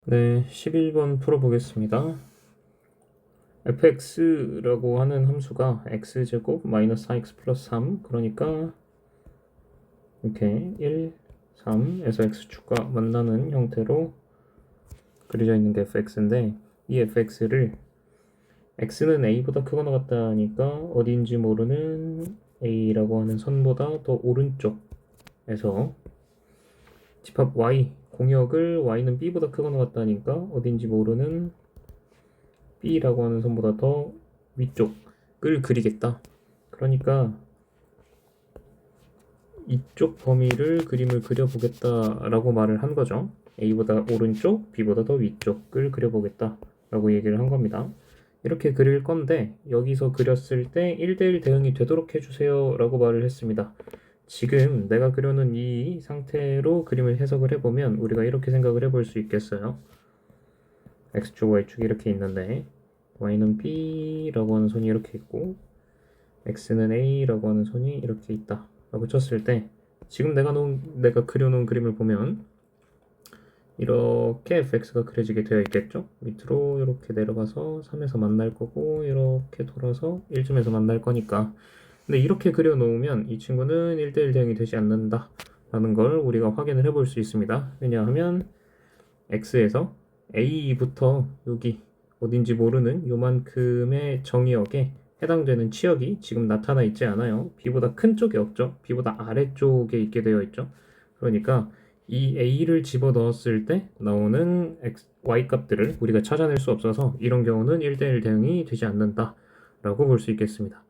네, 11번 풀어보겠습니다. fx라고 하는 함수가 x제곱 마이너스 4x 플러스 3, 그러니까 이렇게 1, 3에서 x축과 만나는 형태로 그려져 있는 게 fx인데, 이 fx를 x는 a보다 크거나 같다니까 어딘지 모르는 a라고 하는 선보다 더 오른쪽에서 집합 y, 공역을 y는 b보다 크거나 같다니까 어딘지 모르는 b라고 하는 선보다 더 위쪽을 그리겠다. 그러니까 이쪽 범위를 그림을 그려보겠다라고 말을 한 거죠. a보다 오른쪽, b보다 더 위쪽을 그려보겠다 라고 얘기를 한 겁니다. 이렇게 그릴 건데 여기서 그렸을 때 1대1 대응이 되도록 해주세요 라고 말을 했습니다. 지금 내가 그려놓은 이 상태로 그림을 해석을 해보면 우리가 이렇게 생각을 해볼 수 있겠어요. x축, y축이 이렇게 있는데 y는 b라고 하는 선이 이렇게 있고 x는 a라고 하는 선이 이렇게 있다 라고 쳤을 때 지금 내가 그려놓은 그림을 보면 이렇게 fx가 그려지게 되어 있겠죠. 밑으로 이렇게 내려가서 3에서 만날 거고 이렇게 돌아서 1쯤에서 만날 거니까. 근데 이렇게 그려놓으면 이 친구는 1대1 대응이 되지 않는다 라는 걸 우리가 확인을 해볼 수 있습니다. 왜냐하면 x에서 a부터 여기 어딘지 모르는 요만큼의 정의역에 해당되는 치역이 지금 나타나 있지 않아요. b보다 큰 쪽에 없죠. b보다 아래쪽에 있게 되어 있죠. 그러니까 이 a를 집어 넣었을 때 나오는 y 값들을 우리가 찾아낼 수 없어서 이런 경우는 1대1 대응이 되지 않는다 라고 볼 수 있겠습니다.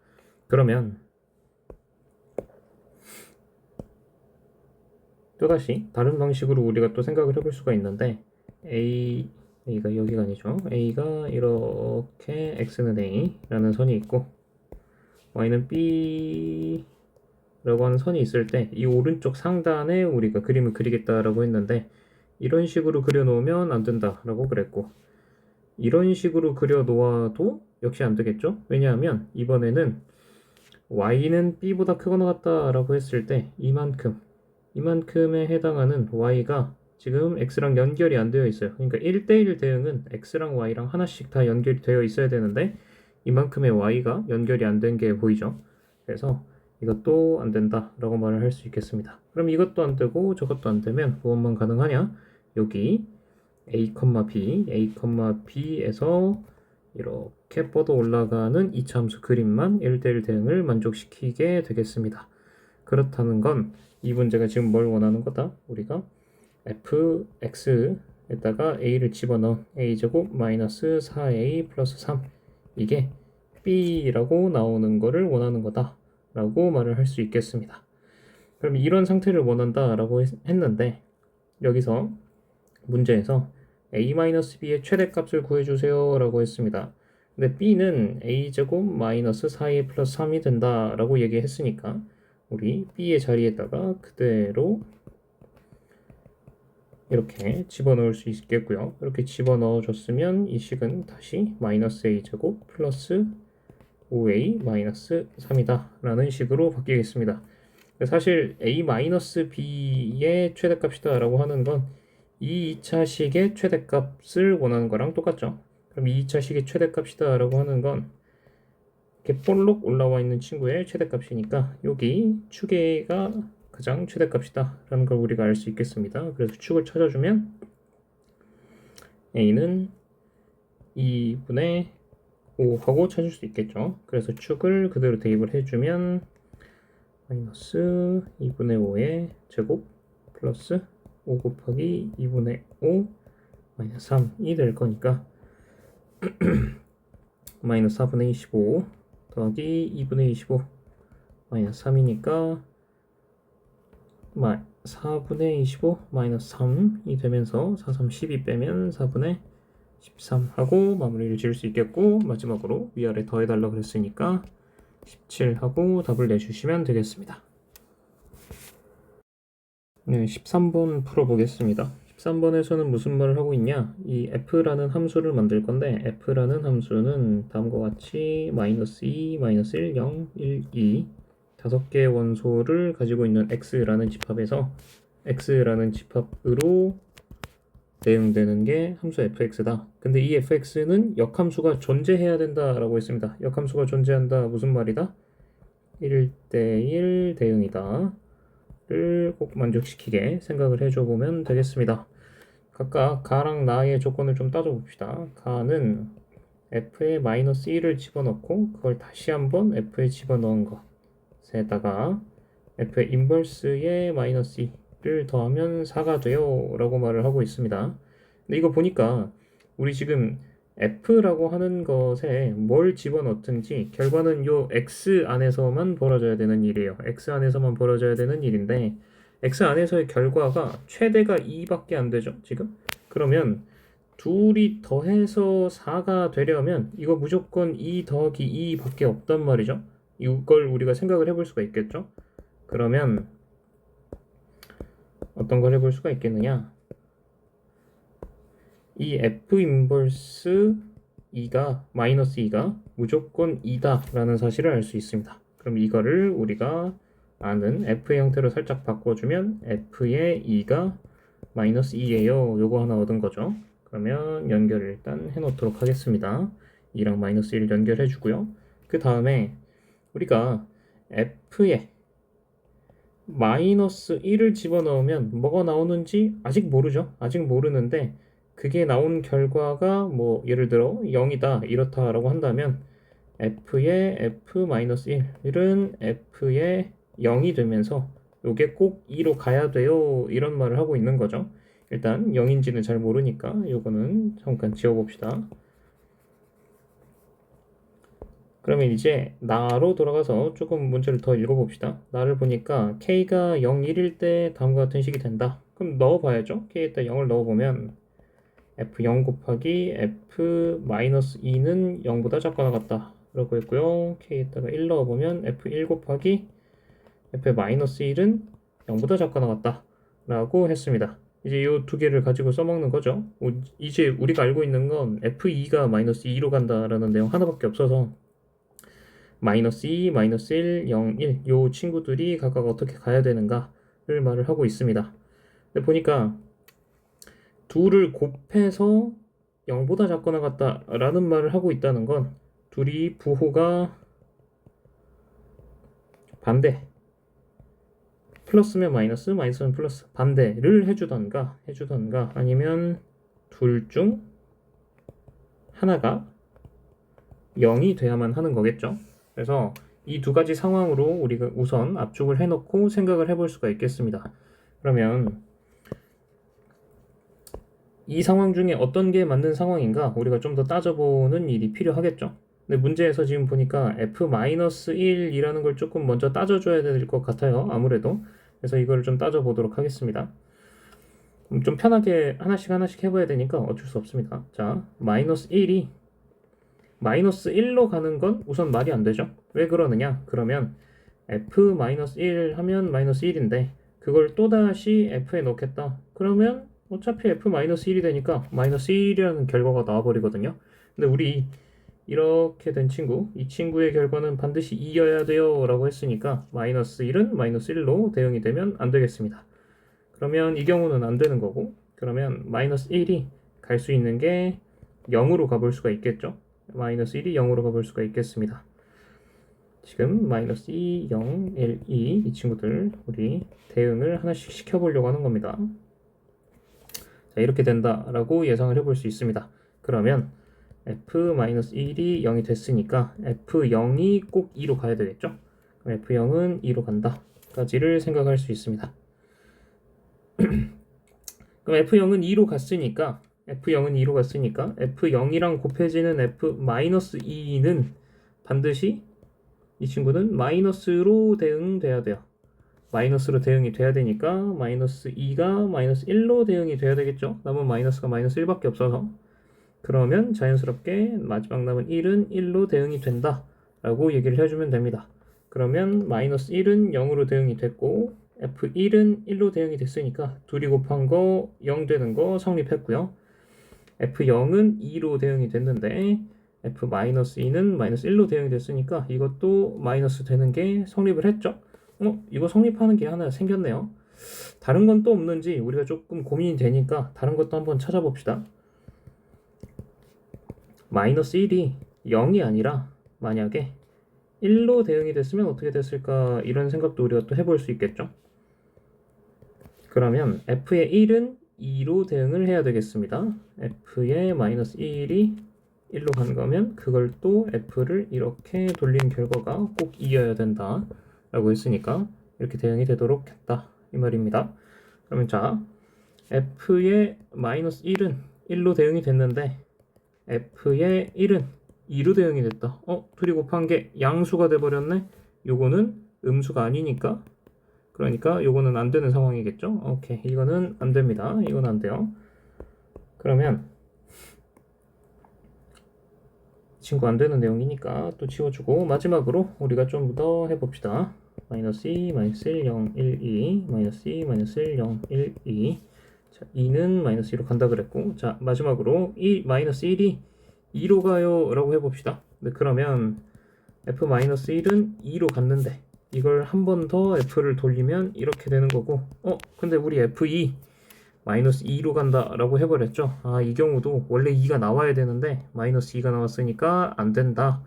그러면 또다시 다른 방식으로 우리가 또 생각을 해볼 수가 있는데 A가 여기가 아니죠. A가 이렇게 X는 A라는 선이 있고 Y는 B라고 하는 선이 있을 때 이 오른쪽 상단에 우리가 그림을 그리겠다라고 했는데 이런 식으로 그려놓으면 안 된다라고 그랬고 이런 식으로 그려놓아도 역시 안 되겠죠. 왜냐하면 이번에는 Y는 B보다 크거나 같다라고 했을 때 이만큼에 해당하는 y가 지금 x랑 연결이 안 되어 있어요. 그러니까 1대1 대응은 x랑 y랑 하나씩 다 연결이 되어 있어야 되는데 이만큼의 y가 연결이 안 된 게 보이죠. 그래서 이것도 안 된다 라고 말을 할 수 있겠습니다. 그럼 이것도 안 되고 저것도 안 되면 무엇만 가능하냐? 여기 a, b에서 이렇게 뻗어 올라가는 이차함수 그림만 1대1 대응을 만족시키게 되겠습니다. 그렇다는 건 이 문제가 지금 뭘 원하는 거다? 우리가 fx에다가 a를 집어넣은 a제곱 마이너스 4a 플러스 3 이게 b라고 나오는 거를 원하는 거다 라고 말을 할 수 있겠습니다. 그럼 이런 상태를 원한다 라고 했는데 여기서 문제에서 a-b의 최대값을 구해주세요 라고 했습니다. 근데 b는 a제곱 마이너스 4a 플러스 3이 된다 라고 얘기했으니까 우리 b의 자리에다가 그대로 이렇게 집어넣을 수 있겠고요. 이렇게 집어넣어 줬으면 이 식은 다시 마이너스 a제곱 플러스 5a 마이너스 3이다 라는 식으로 바뀌겠습니다. 사실 a-b의 최대값이다 라고 하는 건 이 2차식의 최대값을 원하는 거랑 똑같죠. 그럼 이 2차식의 최대값이다 라고 하는 건 이렇게 볼록 올라와 있는 친구의 최대값이니까 여기 축 A가 가장 최대값이다 라는 걸 우리가 알 수 있겠습니다. 그래서 축을 찾아주면 A는 2분의 5 하고 찾을 수 있겠죠. 그래서 축을 그대로 대입을 해주면 마이너스 2분의 5의 제곱 플러스 5 곱하기 2분의 5 마이너스 3이 될 거니까 마이너스 4분의 25 더하기 2분의 25 마이너스 3이니까 4분의 25 마이너스 3이 되면서 4, 3, 12 빼면 4분의 13 하고 마무리를 지을 수 있겠고 마지막으로 위아래 더해달라고 그랬으니까 17 하고 답을 내주시면 되겠습니다. 네, 13번 풀어보겠습니다. 13번에서는 무슨 말을 하고 있냐? 이 f라는 함수를 만들 건데 f라는 함수는 다음과 같이 마이너스 2, 마이너스 1, 0, 1, 2 5개의 원소를 가지고 있는 x라는 집합에서 x라는 집합으로 대응되는 게 함수 fx다. 근데 이 fx는 역함수가 존재해야 된다라고 했습니다. 역함수가 존재한다. 무슨 말이다? 1대1 대응이다. 를 꼭 만족시키게 생각을 해줘 보면 되겠습니다. 각각 가랑 나의 조건을 좀 따져봅시다. 가는 f에 마이너스 1을 집어넣고 그걸 다시 한번 f에 집어넣은 것에다가 f의 인버스에 마이너스 2를 더하면 4가 돼요 라고 말을 하고 있습니다. 근데 이거 보니까 우리 지금 f라고 하는 것에 뭘 집어넣든지 결과는 요 x 안에서만 벌어져야 되는 일이에요. x 안에서만 벌어져야 되는 일인데 x 안에서의 결과가 최대가 2밖에 안 되죠 지금. 그러면 둘이 더해서 4가 되려면 이거 무조건 2 더하기 2밖에 없단 말이죠. 이걸 우리가 생각을 해볼 수가 있겠죠. 그러면 어떤 걸 해볼 수가 있겠느냐, 이 f 인버스 2가 마이너스 2가 무조건 2다 라는 사실을 알 수 있습니다. 그럼 이거를 우리가 아는 f의 형태로 살짝 바꿔주면 f의 2가 마이너스 2예요. 요거 하나 얻은 거죠. 그러면 연결을 일단 해놓도록 하겠습니다. 2랑 마이너스 1 연결해 주고요. 그 다음에 우리가 f에 마이너스 1을 집어넣으면 뭐가 나오는지 아직 모르죠. 아직 모르는데 그게 나온 결과가 뭐 예를 들어 0이다 이렇다라고 한다면 f의 f-1은 f의 0이 되면서 요게 꼭 2로 가야 돼요 이런 말을 하고 있는 거죠. 일단 0인지는 잘 모르니까 요거는 잠깐 지워봅시다. 그러면 이제 나로 돌아가서 조금 문제를 더 읽어봅시다. 나를 보니까 k가 0, 1일 때 다음과 같은 식이 된다. 그럼 넣어봐야죠. k에다 0을 넣어보면 f0 곱하기 f-2는 0보다 작거나 같다 라고 했고요. k에다가 1 넣어보면 f1 곱하기 f-1은 0보다 작거나 같다 라고 했습니다. 이제 이 두 개를 가지고 써먹는 거죠. 이제 우리가 알고 있는 건 f2가 마이너스 2로 간다라는 내용 하나밖에 없어서 마이너스 2, 마이너스 1, 0, 1 요 친구들이 각각 어떻게 가야 되는가를 말을 하고 있습니다. 근데 보니까 둘을 곱해서 0보다 작거나 같다라는 말을 하고 있다는 건 둘이 부호가 반대, 플러스면 마이너스, 마이너스면 플러스 반대를 해주던가 아니면 둘 중 하나가 0이 돼야만 하는 거겠죠. 그래서 이 두 가지 상황으로 우리가 우선 압축을 해놓고 생각을 해볼 수가 있겠습니다. 그러면 이 상황 중에 어떤 게 맞는 상황인가 우리가 좀 더 따져보는 일이 필요하겠죠. 근데 문제에서 지금 보니까 f-1이라는 걸 조금 먼저 따져줘야 될 것 같아요. 아무래도. 그래서 이걸 좀 따져보도록 하겠습니다. 좀 편하게 하나씩 해봐야 되니까 어쩔 수 없습니다. 자, 마이너스 1이 마이너스 1로 가는 건 우선 말이 안 되죠. 왜 그러느냐? 그러면 f-1 하면 마이너스 1인데 그걸 또다시 f에 넣겠다. 그러면 어차피 f-1이 되니까 마이너스 1이라는 결과가 나와버리거든요. 근데 우리 이렇게 된 친구, 이 친구의 결과는 반드시 2여야 돼요 라고 했으니까 마이너스 1은 마이너스 1로 대응이 되면 안 되겠습니다. 그러면 이 경우는 안 되는 거고, 그러면 마이너스 1이 갈 수 있는 게 0으로 가볼 수가 있겠죠. 마이너스 1이 0으로 가볼 수가 있겠습니다. 지금 마이너스 2, 0, 1, 2 이 친구들 우리 대응을 하나씩 시켜보려고 하는 겁니다. 자, 이렇게 된다라고 예상을 해볼 수 있습니다. 그러면 f-1이 0이 됐으니까 f0이 꼭 2로 가야 되겠죠. 그럼 f0은 2로 간다 까지를 생각할 수 있습니다. 그럼 f0은 2로 갔으니까 f0이랑 곱해지는 f-2는 반드시 이 친구는 마이너스로 대응돼야 돼요. 마이너스로 대응이 돼야 되니까 마이너스 2가 마이너스 1로 대응이 돼야 되겠죠. 남은 마이너스가 마이너스 1밖에 없어서. 그러면 자연스럽게 마지막 남은 1은 1로 대응이 된다 라고 얘기를 해주면 됩니다. 그러면 마이너스 1은 0으로 대응이 됐고 f1은 1로 대응이 됐으니까 둘이 곱한 거 0 되는 거 성립했고요. f0은 2로 대응이 됐는데 f-2는 마이너스 1로 대응이 됐으니까 이것도 마이너스 되는 게 성립을 했죠. 이거 성립하는 게 하나 생겼네요. 다른 건 또 없는지 우리가 조금 고민이 되니까 다른 것도 한번 찾아봅시다. 마이너스 1이 0이 아니라 만약에 1로 대응이 됐으면 어떻게 됐을까 이런 생각도 우리가 또 해볼 수 있겠죠. 그러면 f의 1은 2로 대응을 해야 되겠습니다. f의 마이너스 1이 1로 간 거면 그걸 또 f를 이렇게 돌리는 결과가 꼭 2여야 된다 라고 했으니까 이렇게 대응이 되도록 했다 이 말입니다. 그러면 자 f의 마이너스 1은 1로 대응이 됐는데 f의 1은 2로 대응이 됐다. 둘이 곱한 게 양수가 돼버렸네. 요거는 음수가 아니니까 그러니까 요거는 안 되는 상황이겠죠. 오케이, 이거는 안 됩니다. 이건 안 돼요. 그러면 친구 안 되는 내용이니까 또 지워주고 마지막으로 우리가 좀 더 해봅시다. 마이너스 2, 마이너스 1, 0, 1, 2, 마이너스 2, 마이너스 1, 0, 1, 2. 자, 2는 마이너스 2로 간다 그랬고, 자 마지막으로 이 마이너스 1이 2로 가요 라고 해봅시다. 네, 그러면 f 마이너스 1은 2로 갔는데 이걸 한 번 더 f를 돌리면 이렇게 되는 거고, 근데 우리 f2 마이너스 2로 간다 라고 해버렸죠. 이 경우도 원래 2가 나와야 되는데 마이너스 2가 나왔으니까 안 된다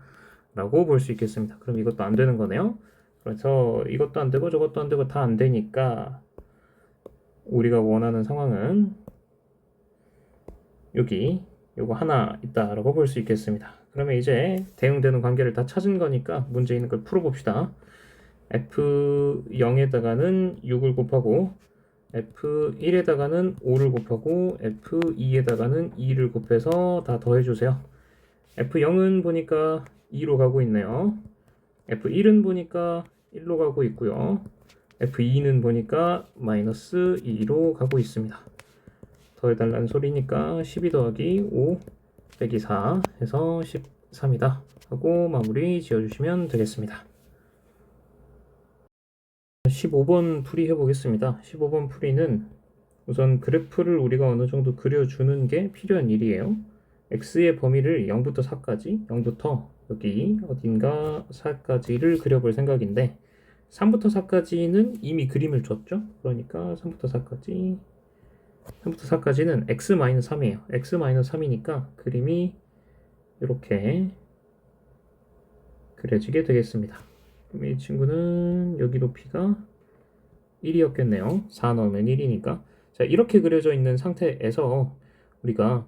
라고 볼 수 있겠습니다. 그럼 이것도 안 되는 거네요. 그래서 이것도 안 되고 저것도 안 되고 다 안 되니까 우리가 원하는 상황은 여기 요거 하나 있다 라고 볼 수 있겠습니다. 그러면 이제 대응되는 관계를 다 찾은 거니까 문제 있는 걸 풀어봅시다. f0에다가는 6을 곱하고 f1에다가는 5를 곱하고 f2에다가는 2를 곱해서 다 더해주세요. f0은 보니까 2로 가고 있네요. f1은 보니까 1로 가고 있고요. f2는 보니까 마이너스 2로 가고 있습니다. 더해달라는 소리니까 12 더하기 5 빼기 4 해서 13이다 하고 마무리 지어주시면 되겠습니다. 15번 풀이 해보겠습니다. 15번 풀이는 우선 그래프를 우리가 어느 정도 그려주는 게 필요한 일이에요. x의 범위를 0부터 4까지, 0부터 여기 어딘가 4까지를 그려볼 생각인데 3부터 4까지는 이미 그림을 줬죠. 그러니까 3부터 4까지는 x-3이에요. x-3이니까 그림이 이렇게 그려지게 되겠습니다. 그럼 이 친구는 여기 높이가 1이었겠네요. 4 넣으면 1이니까. 자, 이렇게 그려져 있는 상태에서 우리가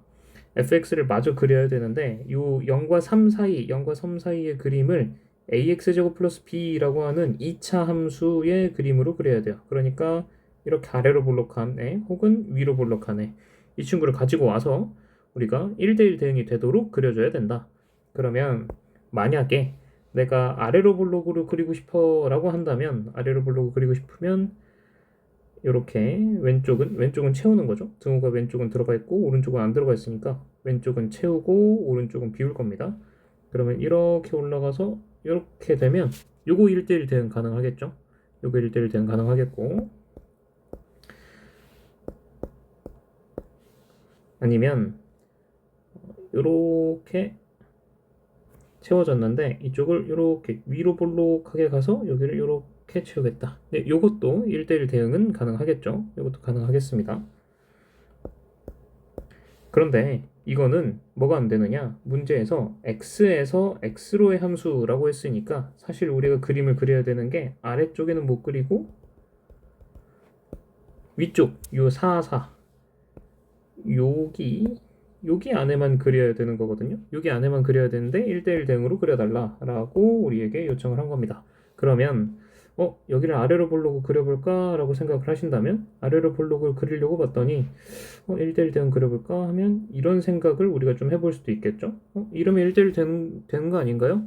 fx를 마저 그려야 되는데 이 0과 3 사이의 그림을 ax제곱 플러스 b라고 하는 2차 함수의 그림으로 그려야 돼요. 그러니까 이렇게 아래로 볼록한 애 혹은 위로 볼록한 애 이 친구를 가지고 와서 우리가 1대1 대응이 되도록 그려줘야 된다. 그러면 만약에 내가 아래로 볼록으로 그리고 싶어 라고 한다면 아래로 볼록으로 그리고 싶으면 이렇게 왼쪽은 채우는 거죠. 등호가 왼쪽은 들어가 있고 오른쪽은 안 들어가 있으니까 왼쪽은 채우고 오른쪽은 비울 겁니다. 그러면 이렇게 올라가서 이렇게 되면 요거 1대1 대응 가능하겠죠. 요거 1대1 대응 가능하겠고 아니면 이렇게 채워졌는데 이쪽을 이렇게 위로 볼록하게 가서 여기를 이렇게 채우겠다. 네, 요것도 1대1 대응은 가능하겠죠. 이것도 가능하겠습니다. 그런데 이거는 뭐가 안 되느냐? 문제에서 x에서 x로의 함수라고 했으니까 사실 우리가 그림을 그려야 되는 게 아래쪽에는 못 그리고 위쪽 요 4, 4 여기 안에만 그려야 되는 거거든요. 여기 안에만 그려야 되는데 1대1 대응으로 그려달라라고 우리에게 요청을 한 겁니다. 그러면 여기를 아래로 볼록으로 그려볼까? 라고 생각을 하신다면 아래로 볼록을 그리려고 봤더니 1대1 대응 그려볼까? 하면 이런 생각을 우리가 좀 해볼 수도 있겠죠. 이러면 1대1 되는 거 아닌가요?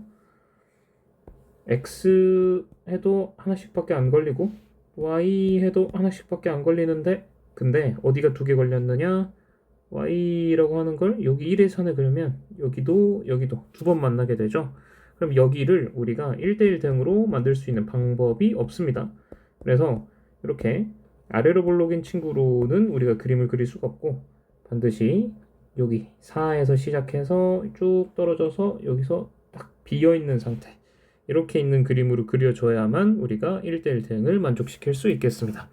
x 해도 하나씩밖에 안 걸리고 y 해도 하나씩밖에 안 걸리는데 근데 어디가 2개 걸렸느냐? y라고 하는 걸 여기 1의 선에 그리면 여기도 2번 만나게 되죠. 그럼 여기를 우리가 1대1 대응으로 만들 수 있는 방법이 없습니다. 그래서 이렇게 아래로 볼록인 친구로는 우리가 그림을 그릴 수가 없고 반드시 여기 4에서 시작해서 쭉 떨어져서 여기서 딱 비어있는 상태 이렇게 있는 그림으로 그려줘야만 우리가 1대1 대응을 만족시킬 수 있겠습니다.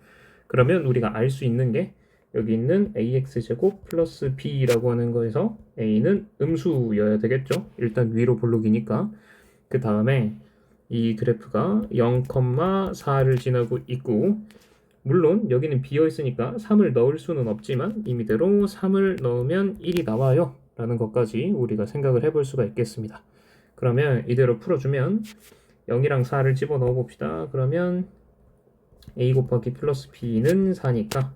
그러면 우리가 알 수 있는 게 여기 있는 ax제곱 플러스 b라고 하는 거에서 a는 음수여야 되겠죠. 일단 위로 볼록이니까. 그 다음에 이 그래프가 0,4를 지나고 있고, 물론 여기는 비어 있으니까 3을 넣을 수는 없지만 임의대로 3을 넣으면 1이 나와요 라는 것까지 우리가 생각을 해볼 수가 있겠습니다. 그러면 이대로 풀어주면 0이랑 4를 집어넣어 봅시다. 그러면 a 곱하기 플러스 b는 4니까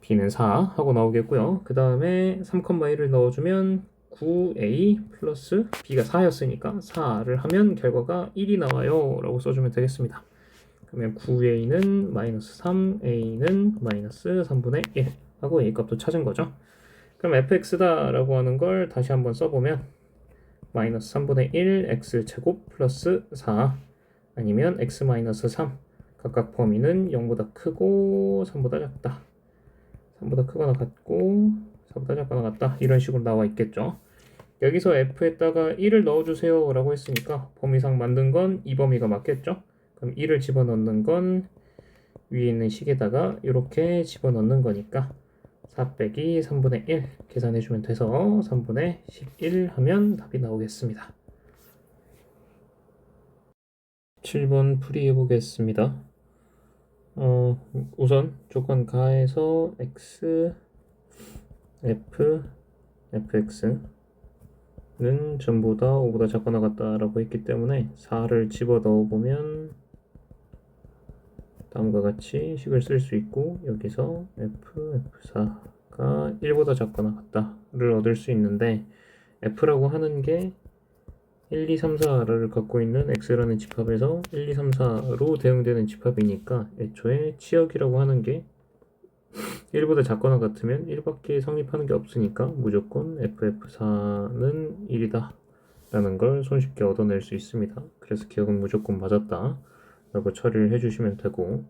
b는 4 하고 나오겠고요. 그 다음에 3,1을 넣어주면 9a 플러스 b가 4였으니까 4를 하면 결과가 1이 나와요 라고 써주면 되겠습니다. 그러면 9a는 마이너스 3, a는 마이너스 3분의 1 하고 a 값도 찾은 거죠. 그럼 fx다 라고 하는 걸 다시 한번 써보면 마이너스 3분의 1 x제곱 플러스 4 아니면 x 마이너스 3 각각 범위는 0보다 크고 3보다 작다, 3보다 크거나 같고 4보다 작거나 같다, 이런 식으로 나와 있겠죠. 여기서 f에다가 1을 넣어주세요 라고 했으니까 범위상 만든 건 이 범위가 맞겠죠. 그럼 1을 집어넣는 건 위에 있는 식에다가 이렇게 집어넣는 거니까 4 빼기 3분의 1 계산해주면 돼서 3분의 11 하면 답이 나오겠습니다. 7번 풀이해 보겠습니다. 우선 조건 가에서 x, f, fx는 전부 다 5보다 작거나 같다라고 했기 때문에 4를 집어 넣어보면 다음과 같이 식을 쓸 수 있고, 여기서 f, f4가 1보다 작거나 같다를 얻을 수 있는데, f라고 하는 게 1, 2, 3, 4를 갖고 있는 x라는 집합에서 1, 2, 3, 4로 대응되는 집합이니까 애초에 치역이라고 하는 게 1보다 작거나 같으면 1밖에 성립하는 게 없으니까 무조건 ff4는 1이다 라는 걸 손쉽게 얻어낼 수 있습니다. 그래서 기억은 무조건 맞았다 라고 처리를 해주시면 되고,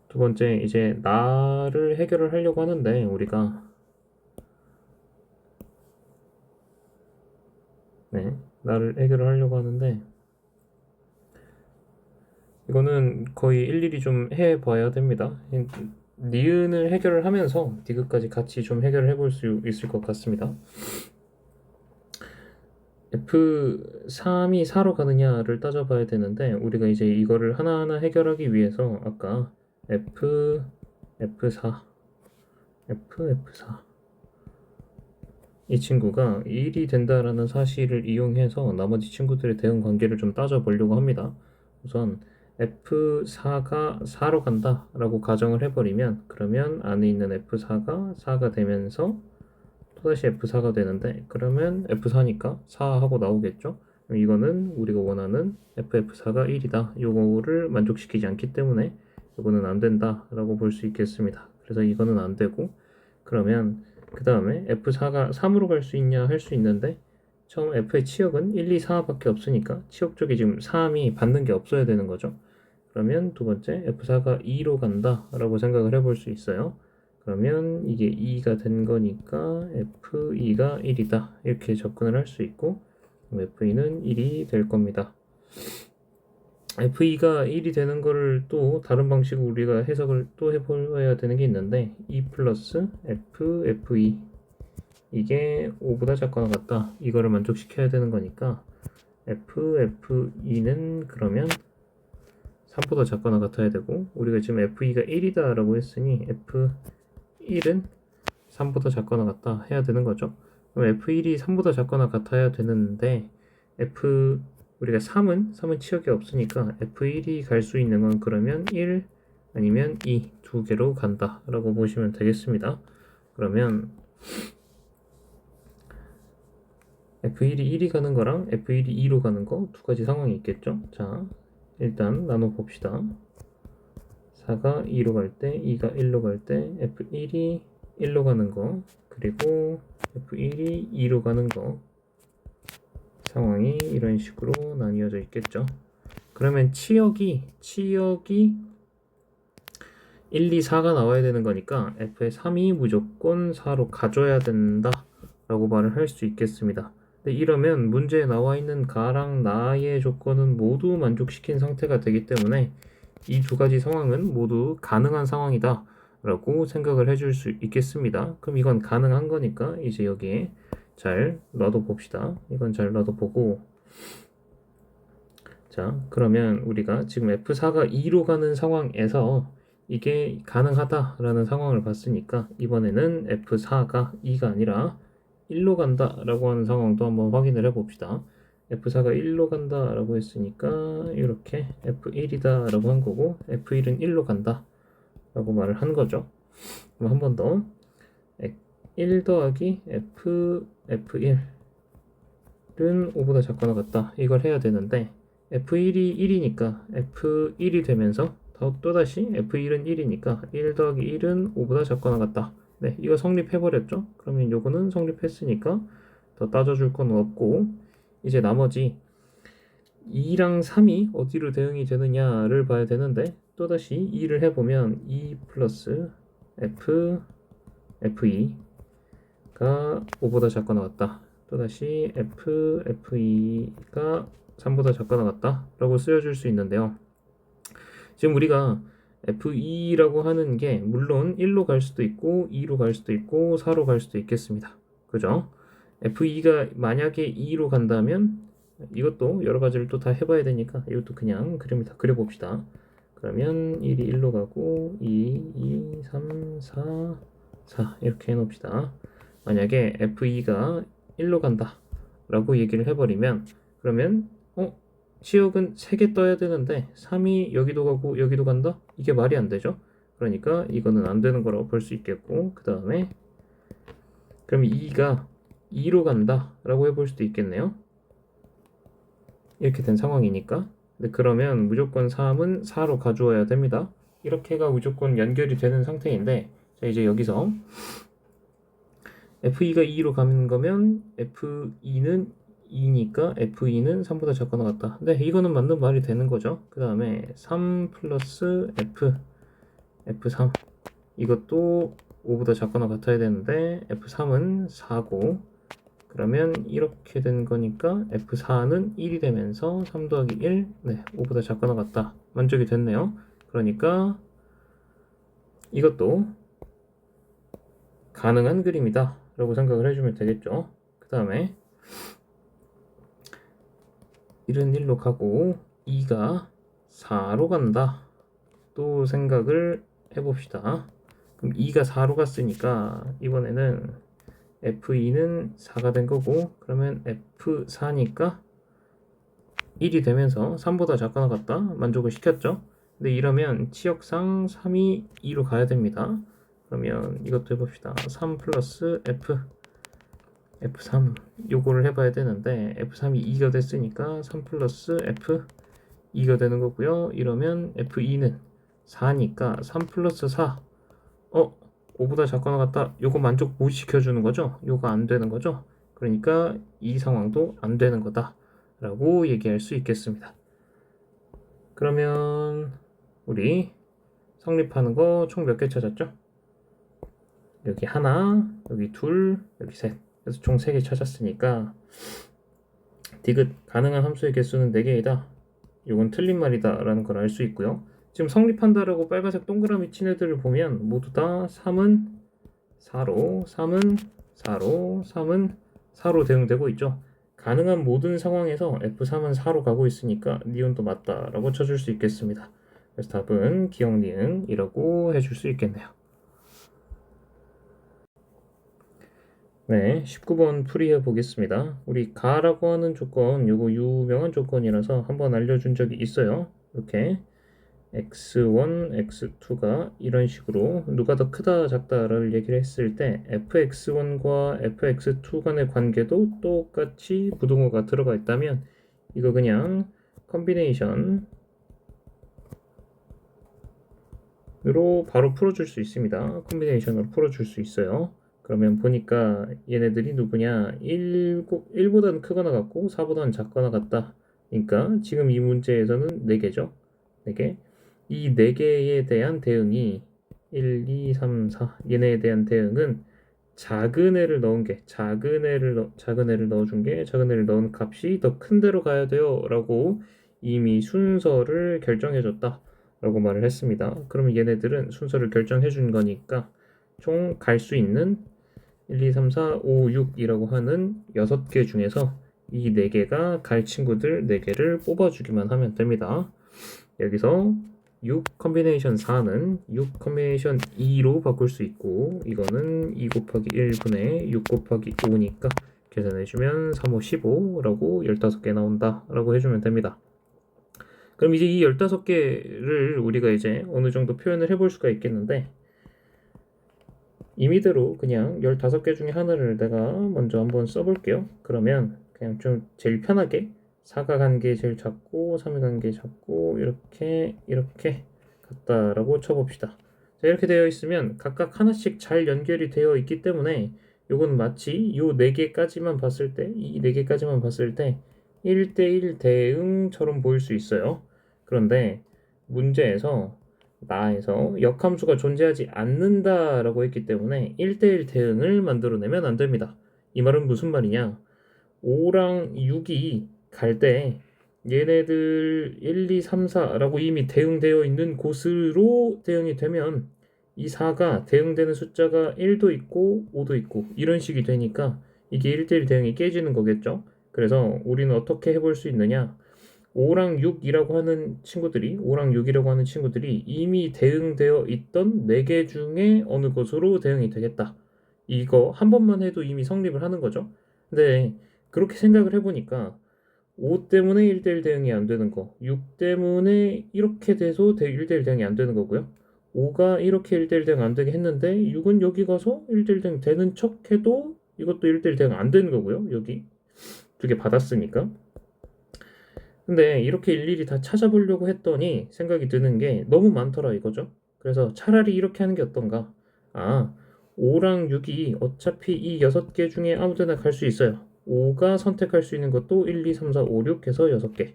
두 번째, 이제 나를 해결을 하려고 하는데 우리가 나를 해결을 하려고 하는데 이거는 거의 일일이 좀 해봐야 됩니다. 니은을 해결을 하면서 디귿까지 같이 좀 해결을 해볼 수 있을 것 같습니다. F3이 4로 가느냐를 따져봐야 되는데, 우리가 이제 이거를 하나하나 해결하기 위해서 아까 F, F4, F, F4 이 친구가 1이 된다라는 사실을 이용해서 나머지 친구들의 대응 관계를 좀 따져보려고 합니다. 우선 F4가 4로 간다 라고 가정을 해버리면, 그러면 안에 있는 F4가 4가 되면서 또다시 F4가 되는데, 그러면 F4니까 4 하고 나오겠죠. 그럼 이거는 우리가 원하는 FF4가 1이다, 요거를 만족시키지 않기 때문에 이거는 안 된다 라고 볼 수 있겠습니다. 그래서 이거는 안 되고, 그러면 그 다음에 F4가 3으로 갈 수 있냐 할 수 있는데, 처음 F의 치역은 1, 2, 4밖에 없으니까 치역 쪽에 지금 3이 받는 게 없어야 되는 거죠. 그러면 두 번째 F4가 2로 간다 라고 생각을 해볼 수 있어요. 그러면 이게 2가 된 거니까 F2가 1이다 이렇게 접근을 할 수 있고, F2는 1이 될 겁니다. F2가 1이 되는 거를 또 다른 방식으로 우리가 해석을 또 해봐야 되는 게 있는데, 2 플러스 F, F2 이게 5보다 작거나 같다, 이거를 만족시켜야 되는 거니까 F, F2는 그러면 3보다 작거나 같아야 되고, 우리가 지금 F2가 1이다 라고 했으니 F1은 3보다 작거나 같다 해야 되는 거죠. 그럼 F1이 3보다 작거나 같아야 되는데, 우리가 3은 치역이 없으니까 F1이 갈 수 있는 건 그러면 1 아니면 2 두 개로 간다 라고 보시면 되겠습니다. 그러면 F1이 1이 가는 거랑 F1이 2로 가는 거 두 가지 상황이 있겠죠. 자, 일단 나눠 봅시다. 4가 2로 갈 때, 2가 1로 갈 때 F1이 1로 가는 거, 그리고 F1이 2로 가는 거 상황이 이런 식으로 나뉘어져 있겠죠. 그러면 치역이 1, 2, 4가 나와야 되는 거니까 F의 3이 무조건 4로 가줘야 된다 라고 말을 할 수 있겠습니다. 근데 이러면 문제에 나와 있는 가랑 나의 조건은 모두 만족시킨 상태가 되기 때문에 이 두 가지 상황은 모두 가능한 상황이다 라고 생각을 해줄 수 있겠습니다. 그럼 이건 가능한 거니까 이제 여기에 잘 놔둬 봅시다. 이건 잘 놔둬 보고, 자, 그러면 우리가 지금 F4가 2로 가는 상황에서 이게 가능하다라는 상황을 봤으니까 이번에는 F4가 2가 아니라 1로 간다라고 하는 상황도 한번 확인을 해봅시다. F4가 1로 간다라고 했으니까 이렇게 F1이다라고 한 거고, F1은 1로 간다라고 말을 한 거죠. 그럼 한 번 더 1 더하기 F1은 5보다 작거나 같다, 이걸 해야 되는데 F1이 1이니까 F1이 되면서 또다시 F1은 1이니까 1 더하기 1은 5보다 작거나 같다. 네, 이거 성립해버렸죠? 그러면 요거는 성립했으니까 더 따져줄 건 없고, 이제 나머지 2랑 3이 어디로 대응이 되느냐를 봐야 되는데, 또다시 2를 해보면 2 플러스 F2가 5보다 작거나 같다. 또다시 F2가 3보다 작거나 같다 라고 쓰여줄 수 있는데요. 지금 우리가 F2라고 하는 게 물론 1로 갈 수도 있고 2로 갈 수도 있고 4로 갈 수도 있겠습니다. 그죠? F2가 만약에 2로 간다면 이것도 여러 가지를 또 다 해봐야 되니까 이것도 그냥 그림을 다 그려봅시다. 그러면 1이 1로 가고 2, 3, 4, 4 이렇게 해놓읍시다. 만약에 F2가 1로 간다 라고 얘기를 해버리면, 그러면 치역은 3개 떠야 되는데 3이 여기도 가고 여기도 간다? 이게 말이 안 되죠. 그러니까 이거는 안 되는 거라고 볼 수 있겠고, 그 다음에 그럼 2가 2로 간다 라고 해볼 수도 있겠네요. 이렇게 된 상황이니까. 근데 그러면 무조건 3은 4로 가져와야 됩니다. 이렇게가 무조건 연결이 되는 상태인데, 자, 이제 여기서 F2가 2로 가는 거면 F2는 2니까 F2는 3보다 작거나 같다. 네, 이거는 맞는 말이 되는 거죠. 그 다음에 3 플러스 F3 이것도 5보다 작거나 같아야 되는데 F3은 4고, 그러면 이렇게 된 거니까 F4는 1이 되면서 3 더하기 1, 네, 5보다 작거나 같다. 만족이 됐네요. 그러니까 이것도 가능한 그림이다 라고 생각을 해주면 되겠죠. 그 다음에 1은 1로 가고 2가 4로 간다 또 생각을 해봅시다. 그럼 2가 4로 갔으니까 이번에는 F2는 4가 된 거고, 그러면 F4니까 1이 되면서 3보다 작거나 같다 만족을 시켰죠. 근데 이러면 치역상 3이 2로 가야 됩니다. 그러면 이것도 해봅시다. 3 플러스 F3 요거를 해봐야 되는데 F3이 2가 됐으니까 3 플러스 F2가 되는 거고요. 이러면 F2는 4니까 3 플러스 4 5보다 작거나 같다. 요거 만족 못 시켜주는 거죠. 요거 안 되는 거죠. 그러니까 이 상황도 안 되는 거다 라고 얘기할 수 있겠습니다. 그러면 우리 성립하는 거 총 몇 개 찾았죠? 여기 하나, 여기 둘, 여기 셋. 그래서 총 3개 찾았으니까 디귿 가능한 함수의 개수는 4개이다. 이건 틀린 말이다 라는 걸 알 수 있고요. 지금 성립한다라고 빨간색 동그라미 친 애들을 보면 모두 다 3은 4로, 3은 4로, 3은 4로 대응되고 있죠. 가능한 모든 상황에서 F3은 4로 가고 있으니까 니은도 맞다 라고 쳐줄 수 있겠습니다. 그래서 답은 기억 니은이라고 해줄 수 있겠네요. 네, 19번 풀이해 보겠습니다. 우리 가라고 하는 조건, 요거 유명한 조건이라서 한번 알려준 적이 있어요. 이렇게 x1, x2가 이런 식으로 누가 더 크다 작다를 얘기를 했을 때 fx1과 fx2 간의 관계도 똑같이 부등호가 들어가 있다면 이거 그냥 컨비네이션으로 바로 풀어줄 수 있습니다. 컨비네이션으로 풀어줄 수 있어요. 그러면 보니까 얘네들이 누구냐, 1보다는 크거나 같고 4보다는 작거나 같다. 그러니까 지금 이 문제에서는 4개죠. 4개. 이 4개에 대한 대응이 1, 2, 3, 4 얘네에 대한 대응은 작은 애를 넣은 게 작은 애를 넣어준 게 작은 애를 넣은 값이 더 큰 데로 가야 돼요 라고 이미 순서를 결정해 줬다 라고 말을 했습니다. 그러면 얘네들은 순서를 결정해 준 거니까 총 갈 수 있는 1, 2, 3, 4, 5, 6이라고 하는 6개 중에서 이 4개가 갈 친구들 4개를 뽑아주기만 하면 됩니다. 여기서 6 컨비네이션 4는 6 컨비네이션 2로 바꿀 수 있고, 이거는 2 곱하기 1분의 6 곱하기 5니까 계산해주면 3, 5, 15라고 15개 나온다 라고 해주면 됩니다. 그럼 이제 이 15개를 우리가 이제 어느 정도 표현을 해볼 수가 있겠는데, 임의대로 그냥 15개 중에 하나를 내가 먼저 한번 써볼게요. 그러면 그냥 좀 제일 편하게 4가 간 게 제일 작고 3이 간 게 작고 이렇게 같다라고 쳐봅시다. 자, 이렇게 되어 있으면 각각 하나씩 잘 연결이 되어 있기 때문에 요건 마치 요 4개까지만 봤을 때, 이 4개까지만 봤을 때 1대1 대응처럼 보일 수 있어요. 그런데 문제에서 나에서 역함수가 존재하지 않는다라고 했기 때문에 1대1 대응을 만들어내면 안 됩니다. 이 말은 무슨 말이냐? 5랑 6이 갈 때 얘네들 1, 2, 3, 4라고 이미 대응되어 있는 곳으로 대응이 되면 이 4가 대응되는 숫자가 1도 있고 5도 있고 이런 식이 되니까 이게 1대1 대응이 깨지는 거겠죠. 그래서 우리는 어떻게 해볼 수 있느냐? 5랑 6이라고 하는 친구들이 5랑 6이라고 하는 친구들이 이미 대응되어 있던 4개 중에 어느 것으로 대응이 되겠다. 이거 한 번만 해도 이미 성립을 하는 거죠. 근데 그렇게 생각을 해보니까 5 때문에 1대1 대응이 안 되는 거, 6 때문에 이렇게 돼서 1대1 대응이 안 되는 거고요. 5가 이렇게 1대1 대응 안 되게 했는데 6은 여기 가서 1대1 대응 되는 척 해도 이것도 1대1 대응 안 되는 거고요. 여기 2개 받았으니까. 근데 이렇게 일일이 다 찾아보려고 했더니 생각이 드는 게 너무 많더라 이거죠. 그래서 차라리 이렇게 하는 게 어떤가? 5랑 6이 어차피 이 6개 중에 아무 데나 갈 수 있어요. 5가 선택할 수 있는 것도 1, 2, 3, 4, 5, 6 해서 6개.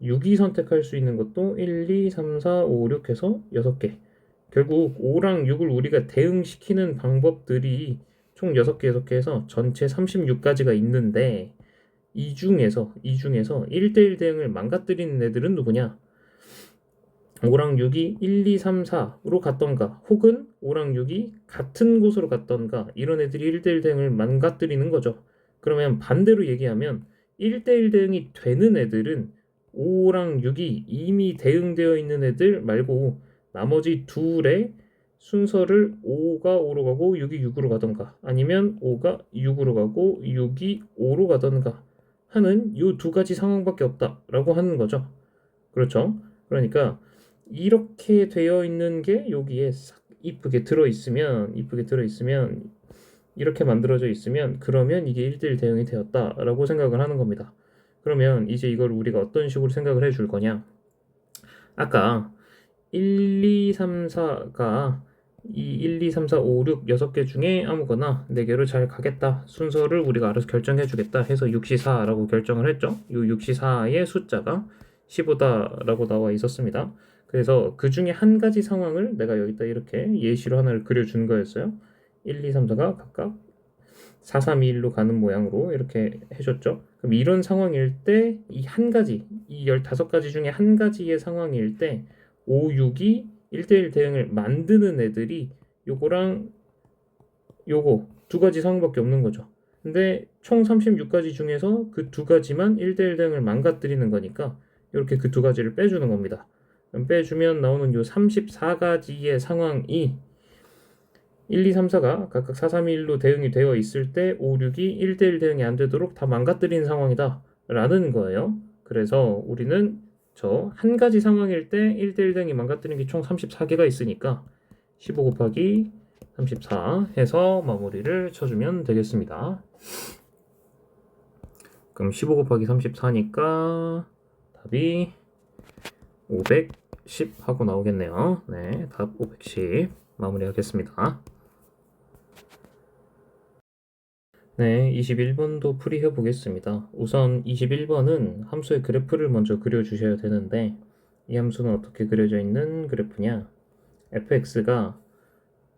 6이 선택할 수 있는 것도 1, 2, 3, 4, 5, 6 해서 6개. 결국 5랑 6을 우리가 대응시키는 방법들이 총 6개, 6개 해서 전체 36가지가 있는데 이 중에서 1대1 대응을 망가뜨리는 애들은 누구냐? 5랑 6이 1, 2, 3, 4로 갔던가 혹은 5랑 6이 같은 곳으로 갔던가 이런 애들이 1대1 대응을 망가뜨리는 거죠. 그러면 반대로 얘기하면 1대1 대응이 되는 애들은 5랑 6이 이미 대응되어 있는 애들 말고 나머지 둘의 순서를 5가 5로 가고 6이 6으로 가던가 아니면 5가 6으로 가고 6이 5로 가던가 하는 이 두 가지 상황밖에 없다라고 하는 거죠. 그렇죠? 그러니까 이렇게 되어 있는 게 여기에 싹 이쁘게 들어 있으면 이렇게 만들어져 있으면 그러면 이게 1대1 대응이 되었다라고 생각을 하는 겁니다. 그러면 이제 이걸 우리가 어떤 식으로 생각을 해줄 거냐? 아까 1, 2, 3, 4가 이 1, 2, 3, 4, 5, 6, 6개 중에 아무거나 4개로 잘 가겠다. 순서를 우리가 알아서 결정해 주겠다 해서 6시4라고 결정을 했죠. 이 6시4의 숫자가 15다라고 나와 있었습니다. 그래서 그 중에 한 가지 상황을 내가 여기다 이렇게 예시로 하나를 그려준 거였어요. 1, 2, 3, 4가 각각 4, 3, 2, 1로 가는 모양으로 이렇게 해줬죠. 그럼 이런 상황일 때 이 한 가지, 이 15가지 중에 한 가지의 상황일 때 5, 6이 1대1 대응을 만드는 애들이 요거랑 요거 두 가지 상황밖에 없는 거죠. 근데 총 36가지 중에서 그 두 가지만 1대1 대응을 망가뜨리는 거니까 이렇게 그 두 가지를 빼주는 겁니다. 그럼 빼주면 나오는 요 34가지의 상황이 1, 2, 3, 4가 각각 4, 3, 2, 1로 대응이 되어 있을 때 5, 6이 1대1 대응이 안 되도록 다 망가뜨리는 상황이다 라는 거예요. 그래서 우리는 저 한 가지 상황일 때 1대1 대응이 망가뜨리는 게 총 34개가 있으니까 15 곱하기 34 해서 마무리를 쳐주면 되겠습니다. 그럼 15 곱하기 34니까 답이 510 하고 나오겠네요. 네, 답 510 마무리하겠습니다. 네, 21번도 풀이해 보겠습니다. 우선 21번은 함수의 그래프를 먼저 그려주셔야 되는데 이 함수는 어떻게 그려져 있는 그래프냐? fx가